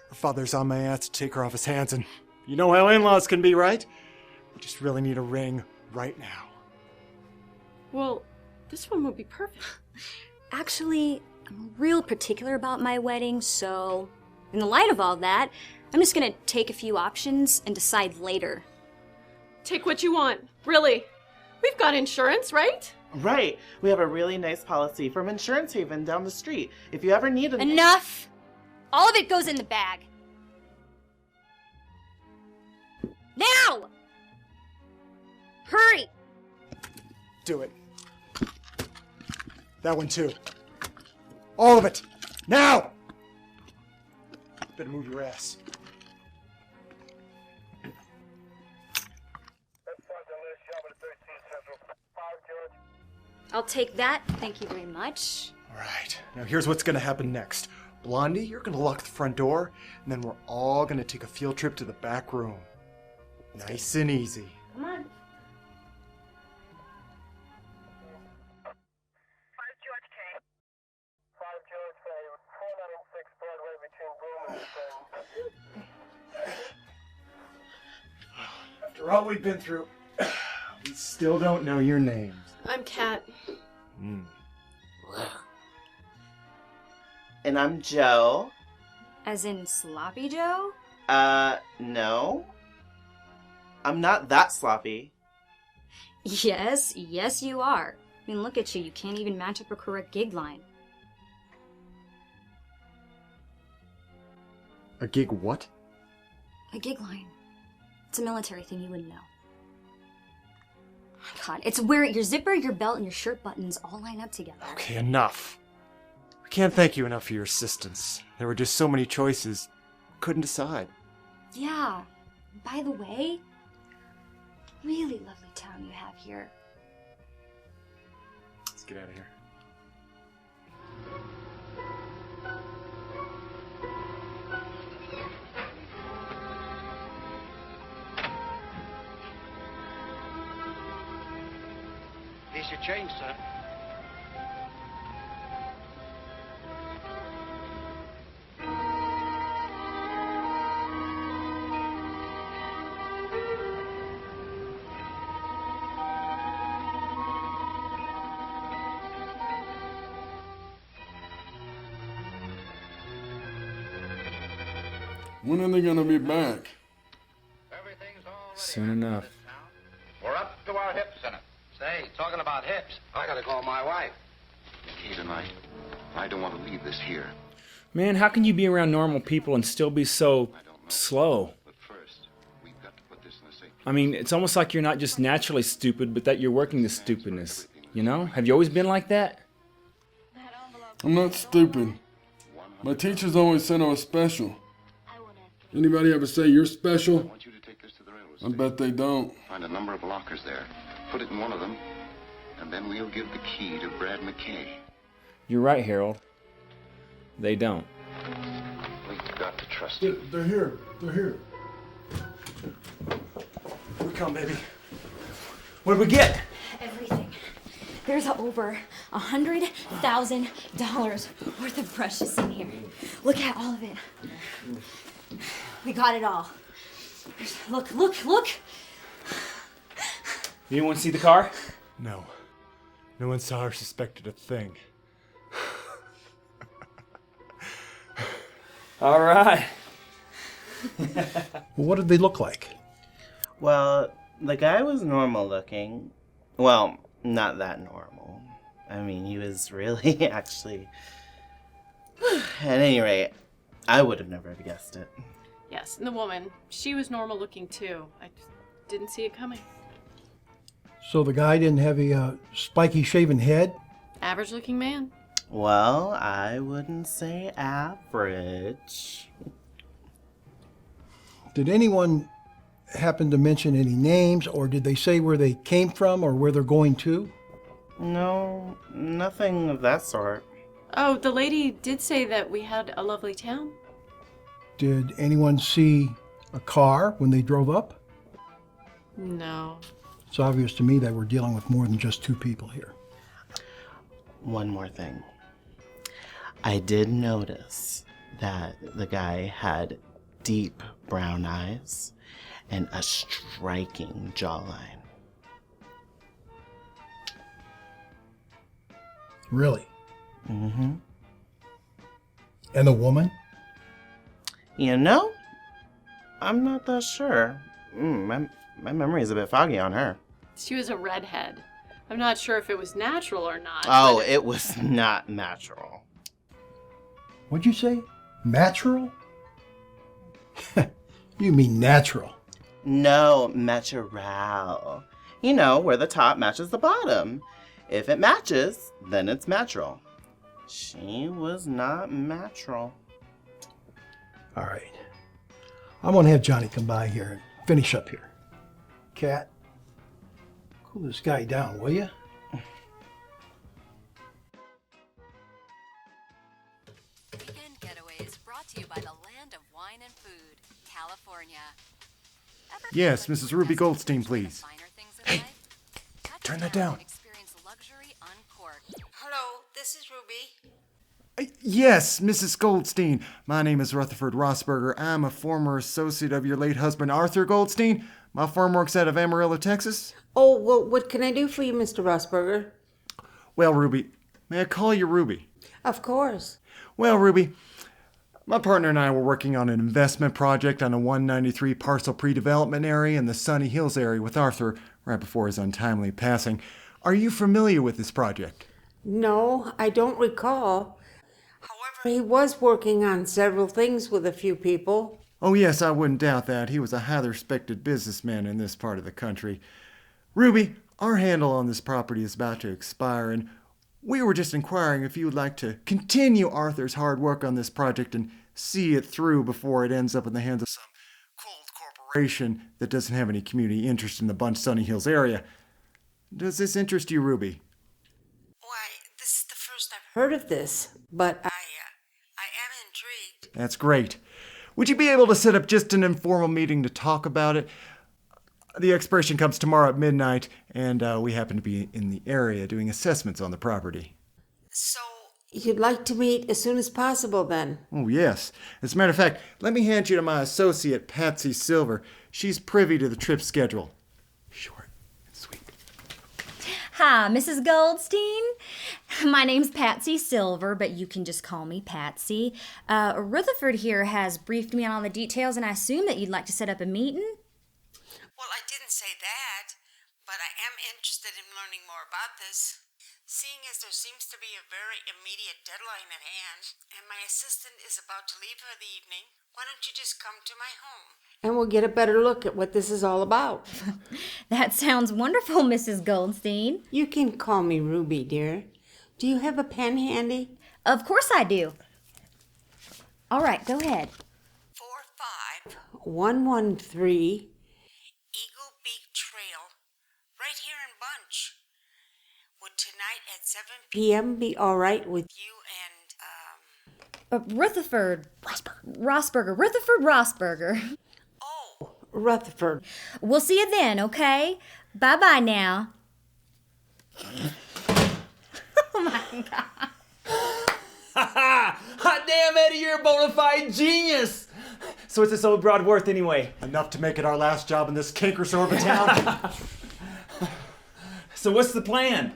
Her father's on my ass to take her off his hands, and you know how in-laws can be, right? We just really need a ring right now. Well, this one would be perfect. Actually, I'm real particular about my wedding, so in the light of all that, I'm just gonna take a few options and decide later. Take what you want. Really. We've got insurance, right? Right. We have a really nice policy from Insurance Haven down the street. If you ever need an... Enough! All of it goes in the bag. Now! Hurry! Do it. That one too. All of it! Now! Better move your ass. I'll take that. Thank you very much. All right. Now here's what's gonna happen next. Blondie, you're gonna lock the front door, and then we're all gonna take a field trip to the back room. Nice and easy. Come on. After all we've been through, we still don't know your names. I'm Kat. And I'm Joe. As in Sloppy Joe? No. I'm not that sloppy. Yes, you are. I mean, look at you. You can't even match up a correct gig line. A gig what? A gig line. It's a military thing you wouldn't know. Oh my God, it's where your zipper, your belt, and your shirt buttons all line up together. Okay, enough. I can't thank you enough for your assistance. There were just so many choices. Couldn't decide. Yeah. By the way, really lovely town you have here. Let's get out of here. Here's your change, sir. When are they gonna be back? Soon enough. We're up to our hips in it. Say, talking about hips, I gotta call my wife. Kate and I don't want to leave this here. Man, how can you be around normal people and still be so slow? I mean, it's almost like you're not just naturally stupid, but that you're working the stupidness. You know? Have you always been like that? I'm not stupid. My teachers always said I was special. Anybody ever say you're special? I bet they don't. Find a number of lockers there. Put it in one of them, and then we'll give the key to Brad McKay. You're right, Harold. They don't. We've got to trust you. They're here. They're here. Here we come, baby. What did we get? Everything. There's over $100,000 worth of brushes in here. Look at all of it. We got it all. Look. You didn't want to see the car? No. No one saw or suspected a thing. All right. What did they look like? Well, the guy was normal looking. Well, not that normal. I mean, he was really actually... At any rate, I would have never guessed it. Yes, and the woman, she was normal looking too. I just didn't see it coming. So the guy didn't have a spiky shaven head? Average looking man. Well, I wouldn't say average. Did anyone happen to mention any names, or did they say where they came from or where they're going to? No, nothing of that sort. Oh, the lady did say that we had a lovely town. Did anyone see a car when they drove up? No. It's obvious to me that we're dealing with more than just two people here. One more thing. I did notice that the guy had deep brown eyes and a striking jawline. Really? Mm-hmm. And the woman? You know, I'm not that sure. My memory is a bit foggy on her. She was a redhead. I'm not sure if it was natural or not. Oh, it was not natural. What'd you say? Natural? You mean natural. No, natural. You know, where the top matches the bottom. If it matches, then it's natural. She was not natural. All right. I'm going to have Johnny come by here and finish up here. Kat, cool this guy down, will you? Weekend Getaway is brought to you by the land of wine and food, California. Yes, Mrs. Ruby Goldstein, please. Hey, turn that down. Hello, this is Ruby. Yes, Mrs. Goldstein. My name is Rutherford Rossberger. I'm a former associate of your late husband, Arthur Goldstein. My firm works out of Amarillo, Texas. Oh, well, what can I do for you, Mr. Rossberger? Well, Ruby, may I call you Ruby? Of course. Well, Ruby, my partner and I were working on an investment project on a 193 parcel pre-development area in the Sunny Hills area with Arthur right before his untimely passing. Are you familiar with this project? No, I don't recall. However, he was working on several things with a few people. Oh, yes, I wouldn't doubt that. He was a highly respected businessman in this part of the country. Ruby, our handle on this property is about to expire, and we were just inquiring if you would like to continue Arthur's hard work on this project and see it through before it ends up in the hands of some cold corporation that doesn't have any community interest in the Bunch Sunny Hills area. Does this interest you, Ruby? Why, this is the first I've heard of this, but I am intrigued. That's great. Would you be able to set up just an informal meeting to talk about it? The expiration comes tomorrow at midnight, and we happen to be in the area doing assessments on the property. So, you'd like to meet as soon as possible, then? Oh, yes. As a matter of fact, let me hand you to my associate, Patsy Silver. She's privy to the trip schedule. Short and sweet. Hi, Mrs. Goldstein. My name's Patsy Silver, but you can just call me Patsy. Rutherford here has briefed me on all the details, and I assume that you'd like to set up a meeting? Well, I didn't say that, but I am interested in learning more about this. Seeing as there seems to be a very immediate deadline at hand, and my assistant is about to leave for the evening, why don't you just come to my home? And we'll get a better look at what this is all about. That sounds wonderful, Mrs. Goldstein. You can call me Ruby, dear. Do you have a pen handy? Of course I do. All right, go ahead. 45113 Eagle Beak Trail, right here in Bunch. Would tonight at 7 p.m. be all right with you and, Rutherford. Rossberger. Rutherford Rossberger. Oh, Rutherford. We'll see you then, okay? Bye-bye now. Oh, my God. Hot damn, Eddie, you're a bona fide genius. So what's this old broad worth anyway? Enough to make it our last job in this cankersorb of town. So what's the plan?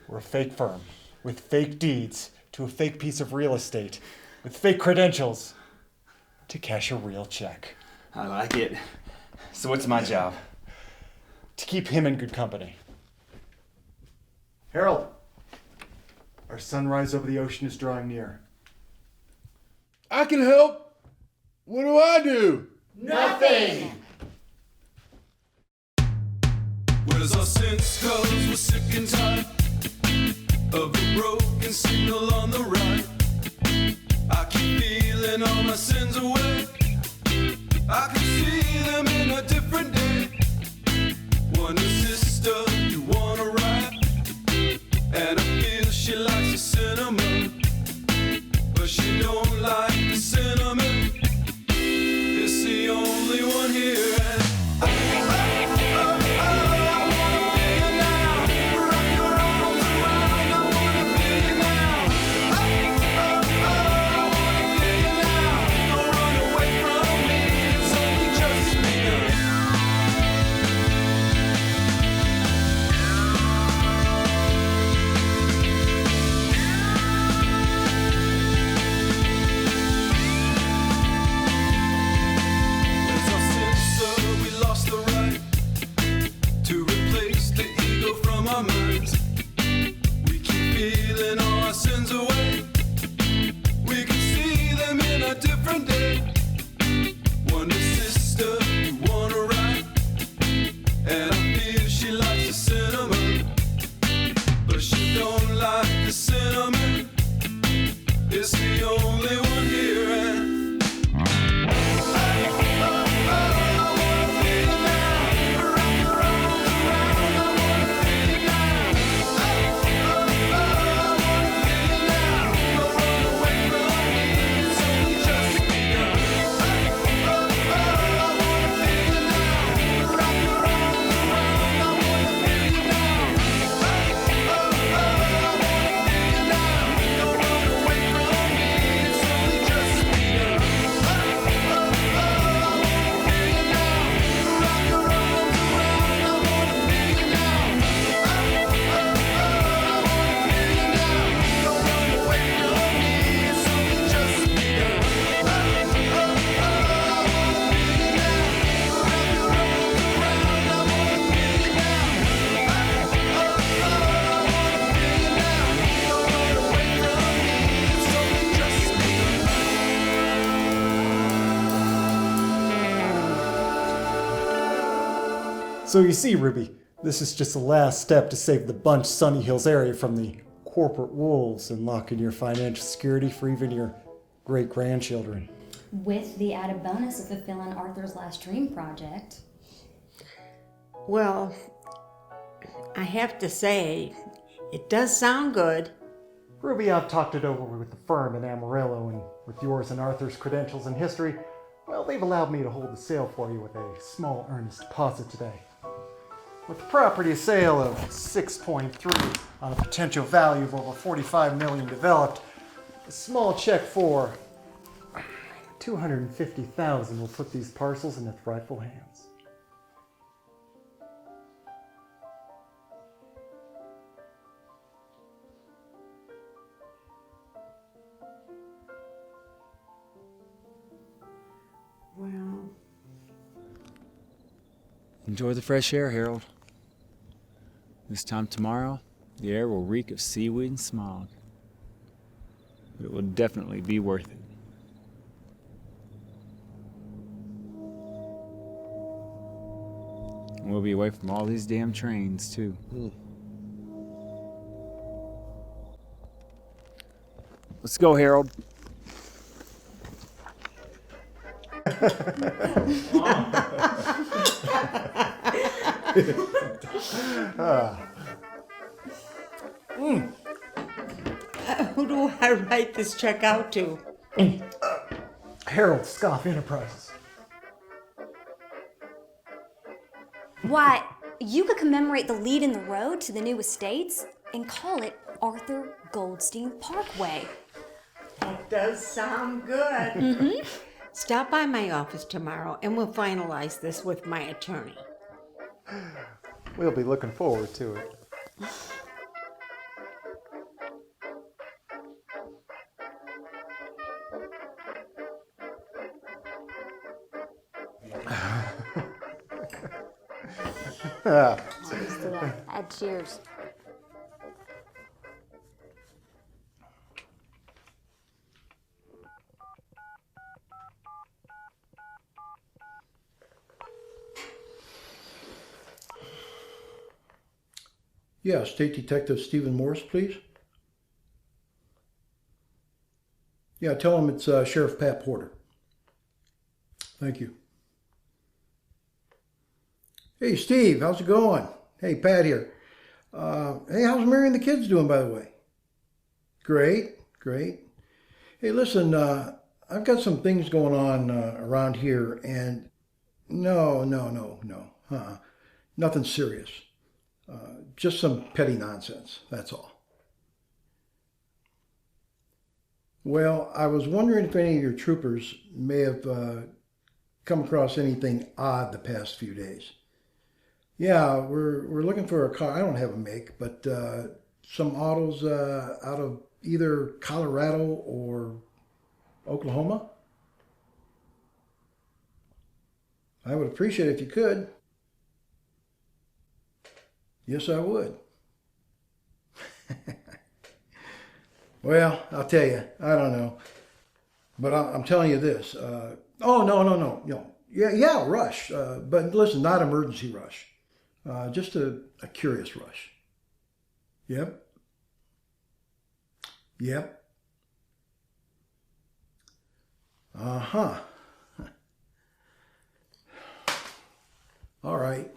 We're a fake firm with fake deeds to a fake piece of real estate with fake credentials to cash a real check. I like it. So what's my job? To keep him in good company. Harold, our sunrise over the ocean is drawing near. I can help. What do I do? Nothing! Where's our sense? 'Cause we're sick and tired of a broken signal on the right. I keep feeling all my sins away. I can see them in a different day. One is sister, you wanna ride, and I feel she likes the cinnamon, but she don't like the cinnamon. It's the only one here. So you see, Ruby, this is just the last step to save the Bunch Sunny Hills area from the corporate wolves and lock in your financial security for even your great-grandchildren. With the added bonus of fulfilling Arthur's last dream project. Well, I have to say, it does sound good. Ruby, I've talked it over with the firm in Amarillo, and with yours and Arthur's credentials and history, well, they've allowed me to hold the sale for you with a small earnest deposit today. With the property sale of 6.3 on a potential value of over 45 million developed, a small check for 250,000 will put these parcels in its rightful hands. Well, Enjoy the fresh air, Harold. This time tomorrow, the air will reek of seaweed and smog. But it will definitely be worth it. And we'll be away from all these damn trains, too. Let's go, Harold. Who do I write this check out to? Harold Scoff Enterprises. Why, you could commemorate the lead in the road to the new estates and call it Arthur Goldstein Parkway. That does sound good. Mm-hmm. Stop by my office tomorrow and we'll finalize this with my attorney. We'll be looking forward to it. Cheers to that. Cheers. Yeah, State Detective Stephen Morse, please. Yeah, tell him it's Sheriff Pat Porter. Thank you. Hey, Steve, how's it going? Hey, Pat here. Hey, how's Mary and the kids doing, by the way? Great, great. Hey, listen, I've got some things going on around here, and no. Nothing serious. Just some petty nonsense, that's all. Well, I was wondering if any of your troopers may have come across anything odd the past few days. Yeah, we're looking for a car. I don't have a make, but some autos out of either Colorado or Oklahoma. I would appreciate it if you could. Yes, I would. Well, I'll tell you, I don't know. But I'm telling you this. No. Yeah, rush. But listen, not emergency rush. Just a curious rush. Yep. Uh-huh. All right.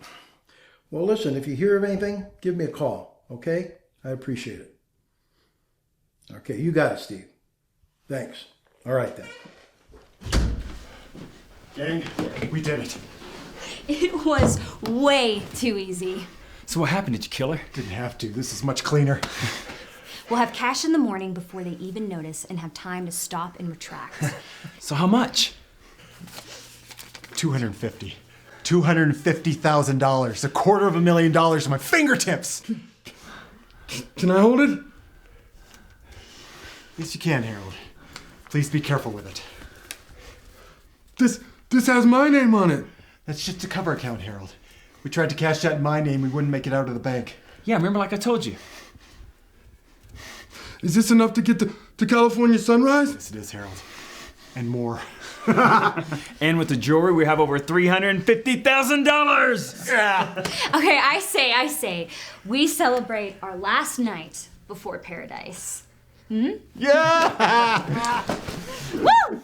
Well, listen, if you hear of anything, give me a call, okay? I appreciate it. Okay, you got it, Steve. Thanks. All right, then. Gang, we did it. It was way too easy. So what happened? Did you kill her? Didn't have to. This is much cleaner. We'll have cash in the morning before they even notice and have time to stop and retract. So how much? $250,000, $250,000, $250,000 at my fingertips. Can I hold it? Yes, you can, Harold. Please be careful with it. This has my name on it. That's just a cover account, Harold. We tried to cash that in my name. We wouldn't make it out of the bank. Yeah, remember like I told you. Is this enough to get to California Sunrise? Yes, it is, Harold. And more. And with the jewelry, we have over $350,000. Yeah. Okay, I say, we celebrate our last night before paradise. Hmm? Yeah! Woo!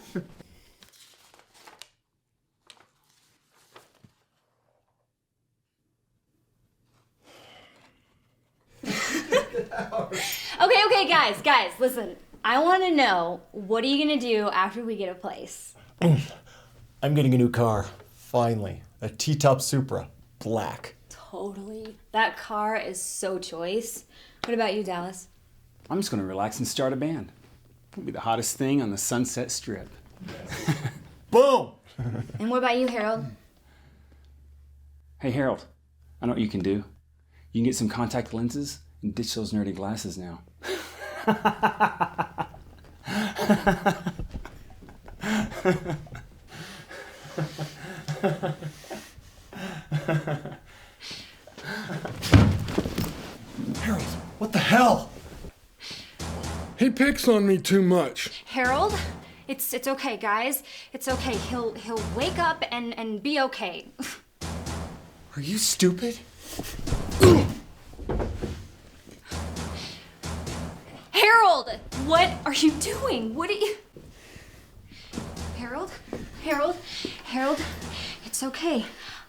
Okay, guys, listen. I want to know, what are you going to do after we get a place? I'm getting a new car. Finally. A T-top Supra. Black. Totally. That car is so choice. What about you, Dallas? I'm just gonna relax and start a band. It'll be the hottest thing on the Sunset Strip. Boom! And what about you, Harold? Hey, Harold, I know what you can do. You can get some contact lenses and ditch those nerdy glasses now. Harold, what the hell? He picks on me too much. Harold? It's okay, guys. It's okay. He'll wake up and be okay. Are you stupid? Harold! What are you doing? What are you... Harold? It's okay.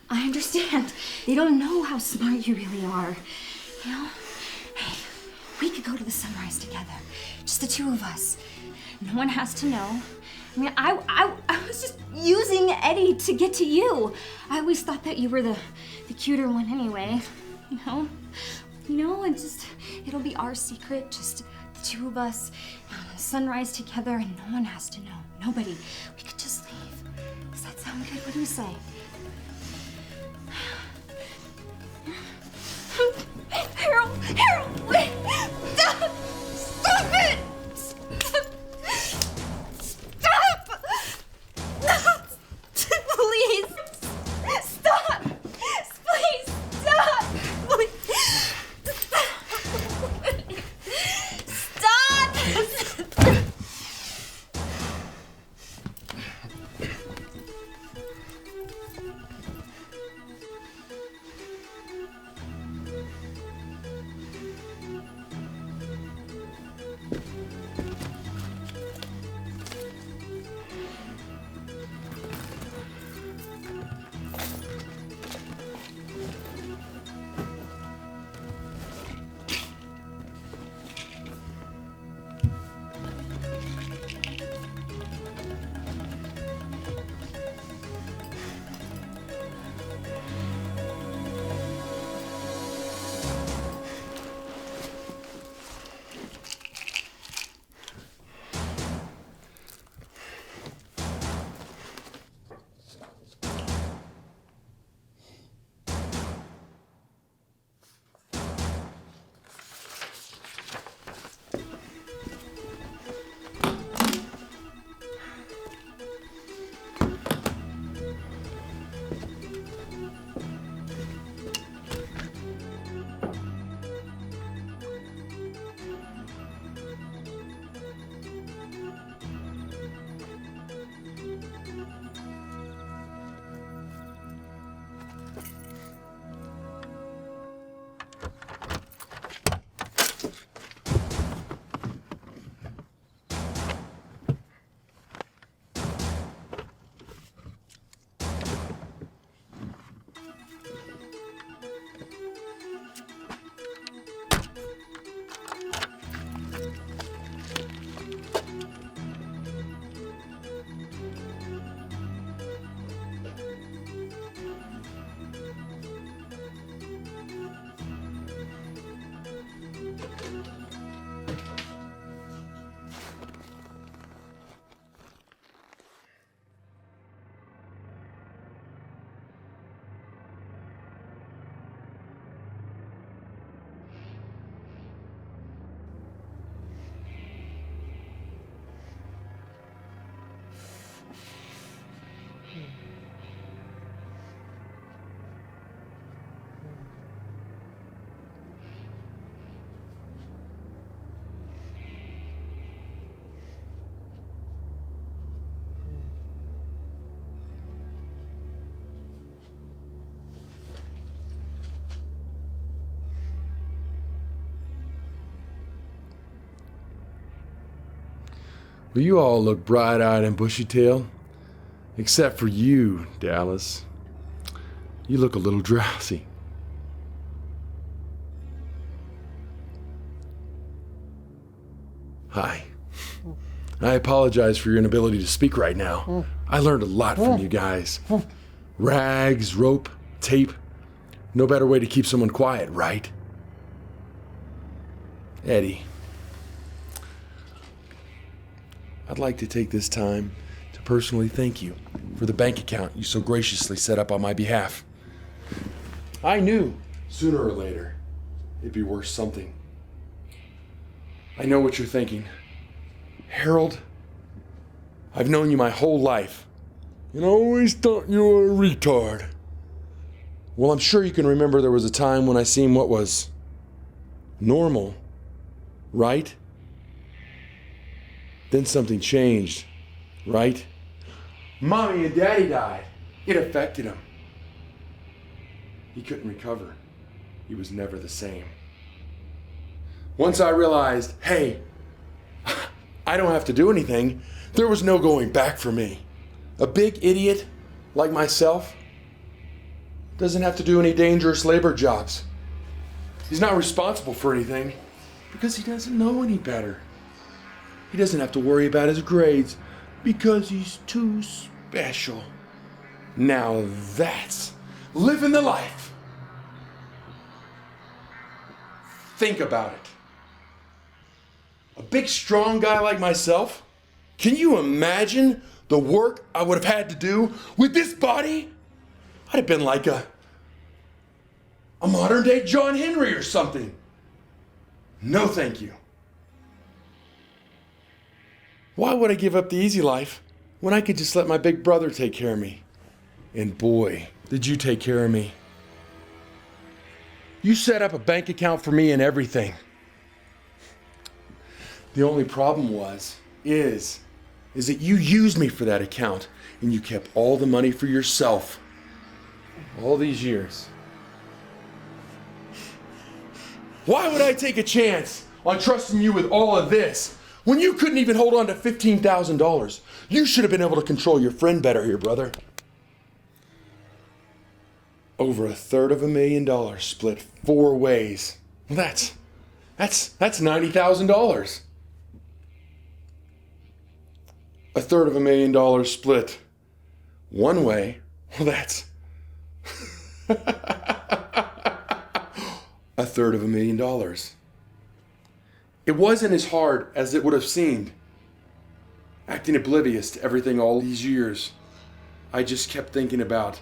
I understand. They don't know how smart you really are. You know? Hey, we could go to the sunrise together. Just the two of us. No one has to know. I mean, I was just using Eddie to get to you. I always thought that you were the cuter one anyway. And just, it'll be our secret, just the two of us, sunrise together, and no one has to know. Nobody. We could just leave. Does that sound good? What do you say? Harold, wait! Stop it! Stop! Please! Stop! Please, stop! Stop! Well, you all look bright-eyed and bushy-tailed. Except for you, Dallas. You look a little drowsy. Hi. I apologize for your inability to speak right now. I learned a lot from you guys. Rags, rope, tape. No better way to keep someone quiet, right? Eddie, I'd like to take this time to personally thank you for the bank account you so graciously set up on my behalf. I knew sooner or later it'd be worth something. I know what you're thinking. Harold, I've known you my whole life, and I always thought you were a retard. Well, I'm sure you can remember there was a time when I seemed what was normal, right? Then something changed, right? Mommy and Daddy died. It affected him. He couldn't recover. He was never the same. Once I realized, hey, I don't have to do anything, there was no going back for me. A big idiot like myself doesn't have to do any dangerous labor jobs. He's not responsible for anything because he doesn't know any better. He doesn't have to worry about his grades because he's too special. Now that's living the life. Think about it. A big, strong guy like myself, can you imagine the work I would have had to do with this body? I'd have been like a modern-day John Henry or something. No, thank you. Why would I give up the easy life when I could just let my big brother take care of me? And boy, did you take care of me. You set up a bank account for me and everything. The only problem is that you used me for that account and you kept all the money for yourself all these years. Why would I take a chance on trusting you with all of this when you couldn't even hold on to $15,000? You should have been able to control your friend better here, brother. Over $333,000 split 4 ways. Well, that's $90,000. $333,000 split 1 way. Well, that's $333,000. It wasn't as hard as it would have seemed, acting oblivious to everything all these years. I just kept thinking about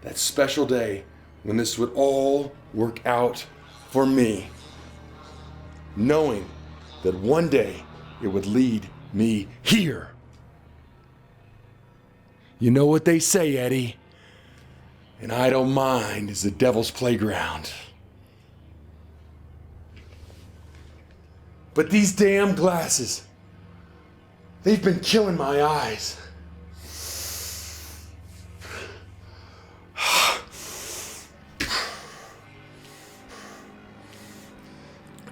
that special day when this would all work out for me, knowing that one day it would lead me here. You know what they say, Eddie? An idle mind is the devil's playground. But these damn glasses, they've been killing my eyes.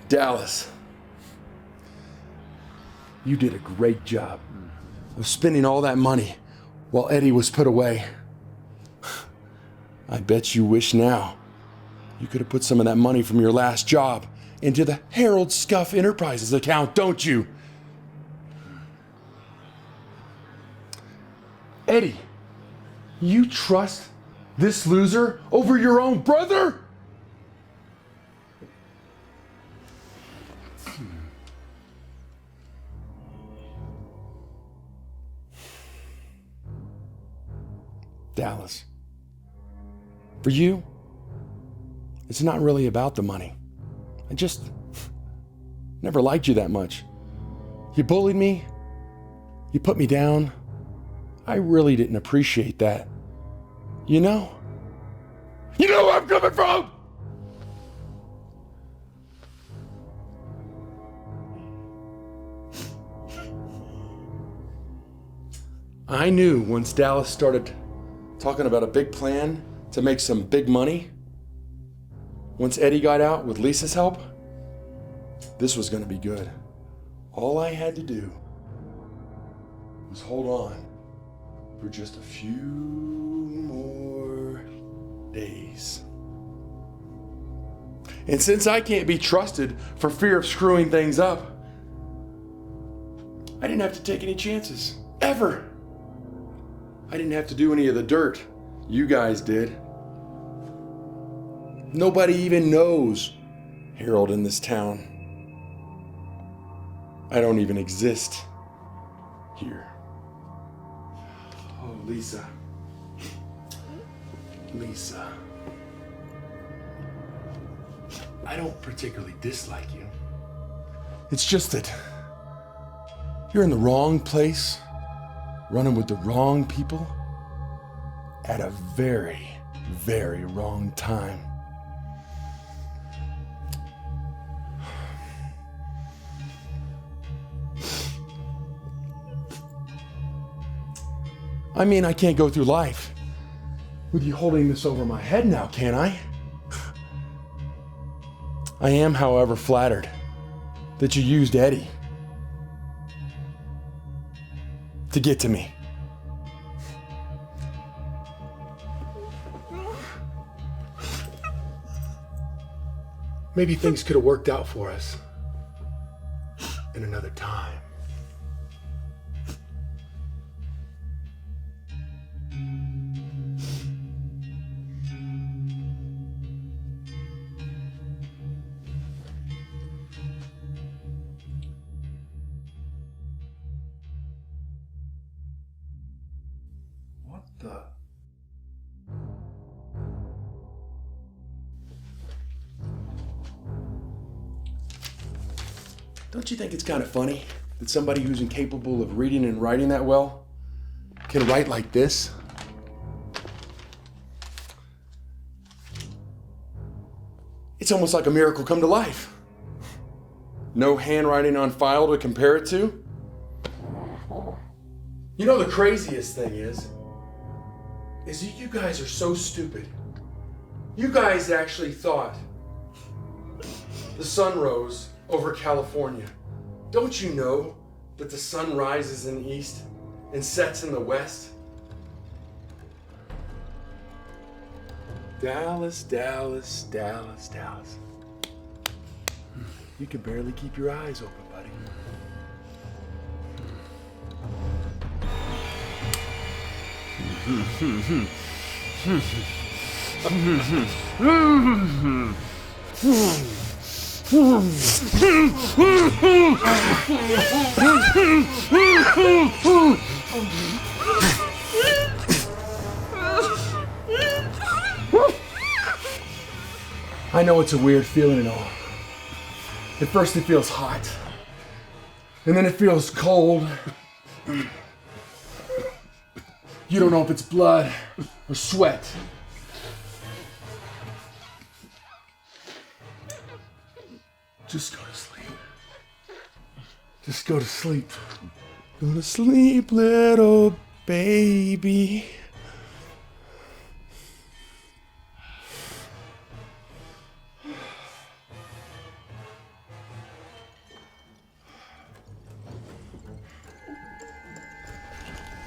Dallas, you did a great job of spending all that money while Eddie was put away. I bet you wish now you could have put some of that money from your last job into the Harold Scuff Enterprises account, don't you? Eddie, you trust this loser over your own brother? Dallas, for you, it's not really about the money. I just never liked you that much. You bullied me. You put me down. I really didn't appreciate that. You know? You know where I'm coming from! I knew once Dallas started talking about a big plan to make some big money, once Eddie got out with Lisa's help, this was going to be good. All I had to do was hold on for just a few more days. And since I can't be trusted for fear of screwing things up, I didn't have to take any chances, ever. I didn't have to do any of the dirt. You guys did. Nobody even knows Harold in this town. I don't even exist here. Oh, Lisa. Lisa. I don't particularly dislike you. It's just that you're in the wrong place, running with the wrong people, at a very, very wrong time. I mean, I can't go through life with you holding this over my head now, can I? I am, however, flattered that you used Eddie to get to me. Maybe things could have worked out for us in another time. What the? Don't you think it's kind of funny that somebody who's incapable of reading and writing that well can write like this? It's almost like a miracle come to life. No handwriting on file to compare it to. You know, the craziest thing is that you guys are so stupid. You guys actually thought the sun rose over California. Don't you know that the sun rises in the east and sets in the west? Dallas, Dallas, Dallas, Dallas. You can barely keep your eyes open, buddy. I know it's a weird feeling and all. At first it feels hot, and then it feels cold. You don't know if it's blood or sweat. Just go to sleep. Just go to sleep. Go to sleep, little baby.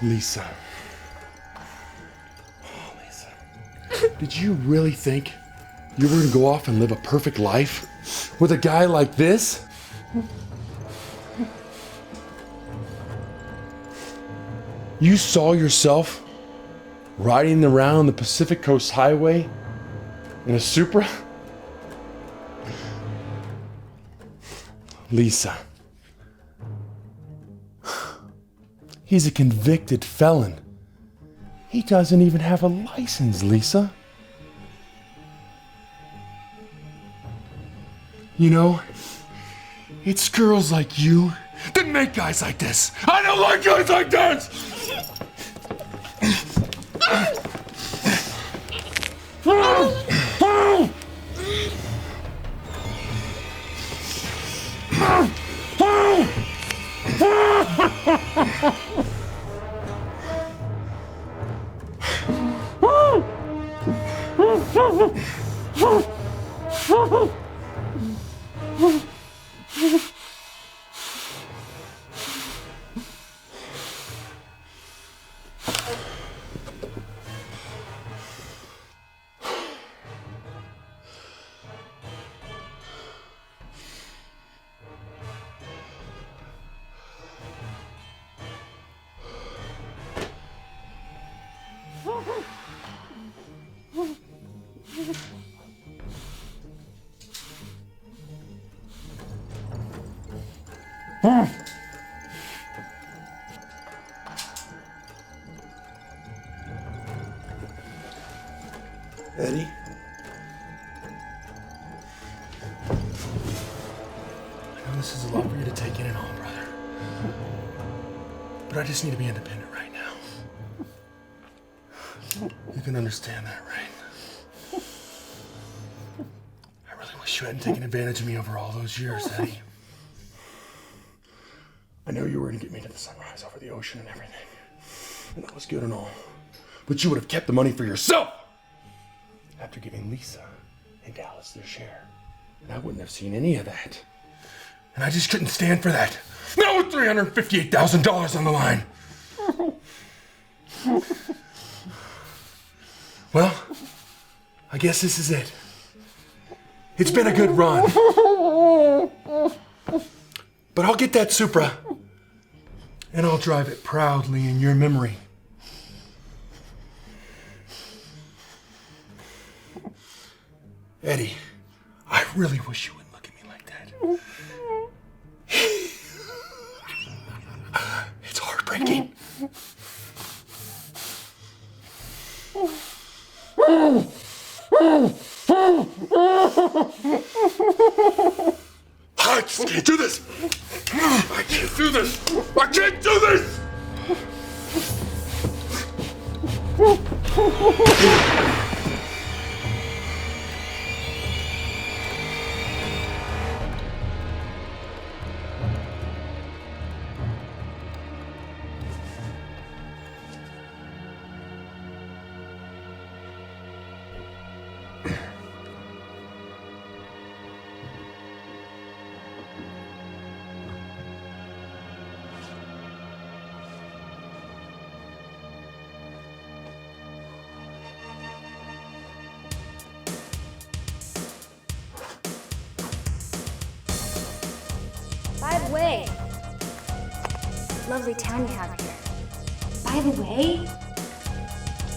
Lisa. Oh, Lisa. Did you really think you were gonna go off and live a perfect life with a guy like this? You saw yourself riding around the Pacific Coast Highway in a Supra? Lisa. He's a convicted felon. He doesn't even have a license, Lisa. You know, it's girls like you that make guys like this. I don't like guys like this! Eddie? I know this is a lot for you to take in and all, brother. But I just need to be independent right now. You can understand that, right? I really wish you hadn't taken advantage of me over all those years, Eddie. I know you were going to get me to the sunrise over the ocean and everything. And that was good and all. But you would have kept the money for yourself! After giving Lisa and Dallas their share. And I wouldn't have seen any of that. And I just couldn't stand for that. Now with $358,000 on the line. Well, I guess this is it. It's been a good run. But I'll get that Supra. And I'll drive it proudly in your memory. Eddie, I really wish you wouldn't look at me like that. It's heartbreaking. I just can't do this. I can't do this. I can't do this. By the way, lovely town you have here. By the way,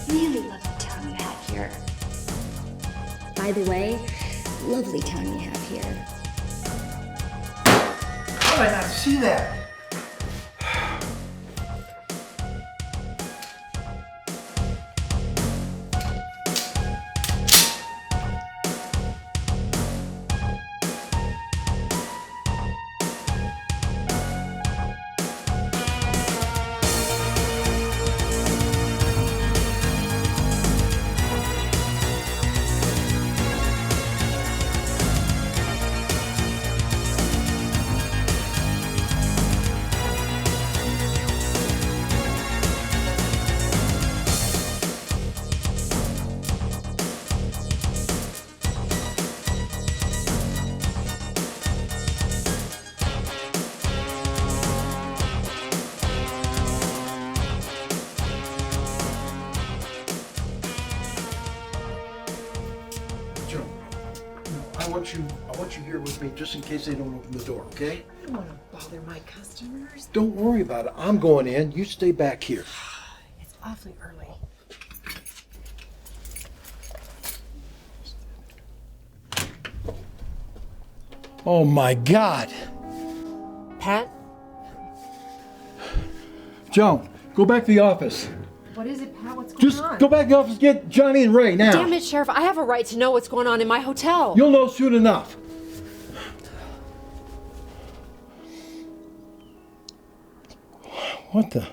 really lovely town you have here. By the way, lovely town you have here. How did I not see that? I want you here with me just in case they don't open the door, okay? I don't want to bother my customers. Don't worry about it. I'm going in. You stay back here. It's awfully early. Oh my God. Pat? Joan, go back to the office. What is it, Pat? What's going Just on? go back to the office, get Johnny and Ray now. Damn it, Sheriff. I have a right to know what's going on in my hotel. You'll know soon enough. What the?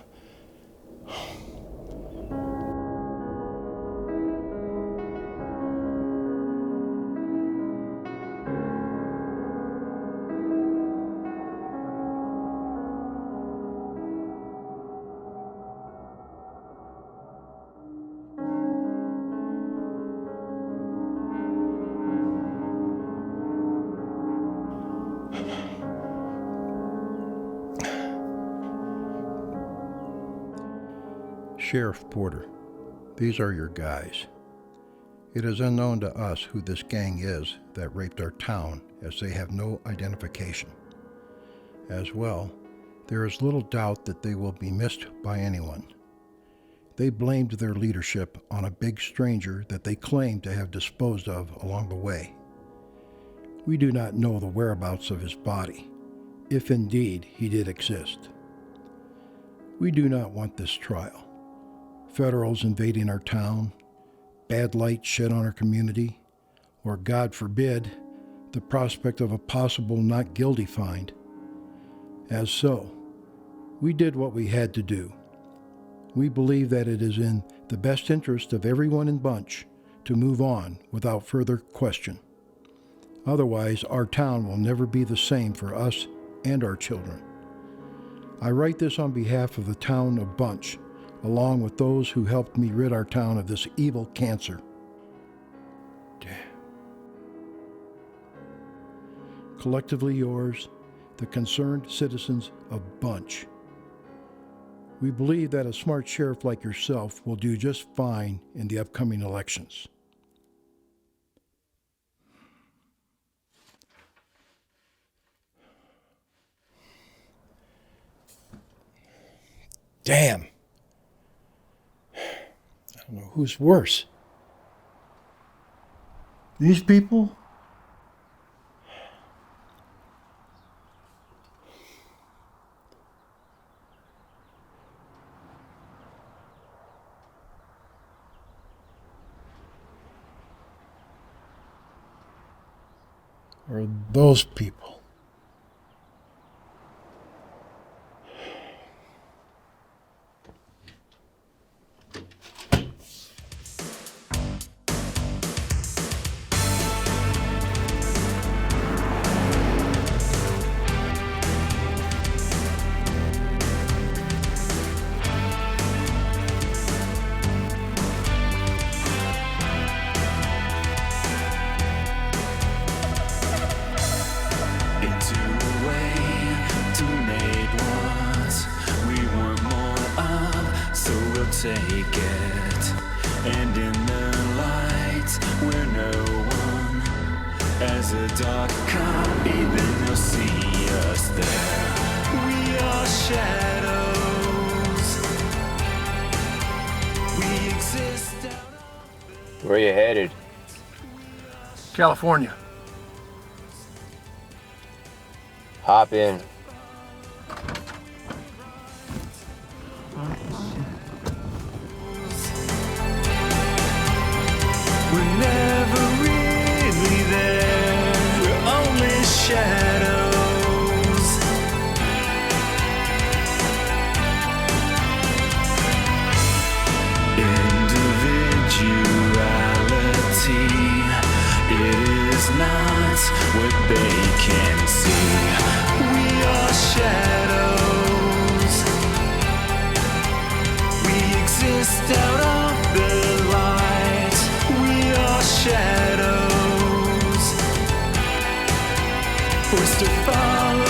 Sheriff Porter, these are your guys. It is unknown to us who this gang is that raped our town, as they have no identification. As well, there is little doubt that they will be missed by anyone. They blamed their leadership on a big stranger that they claimed to have disposed of along the way. We do not know the whereabouts of his body, if indeed he did exist. We do not want this trial. Federals invading our town, bad light shed on our community, or God forbid, the prospect of a possible not guilty find. As so, we did what we had to do. We believe that it is in the best interest of everyone in Bunch to move on without further question. Otherwise, our town will never be the same for us and our children. I write this on behalf of the town of Bunch, along with those who helped me rid our town of this evil cancer. Collectively yours, the concerned citizens of Bunch. We believe that a smart sheriff like yourself will do just fine in the upcoming elections. Damn. I don't know who's worse. These people? Or those people? Take it, and in the light where no one as a dark copy, then you'll see us there. We are shadows. We exist out. Where are you headed? California. Hop in. We're never really there. We're only shadows. Individuality, it is not what they can see. We are shadows. We exist out of the light. Shadows, we're still following.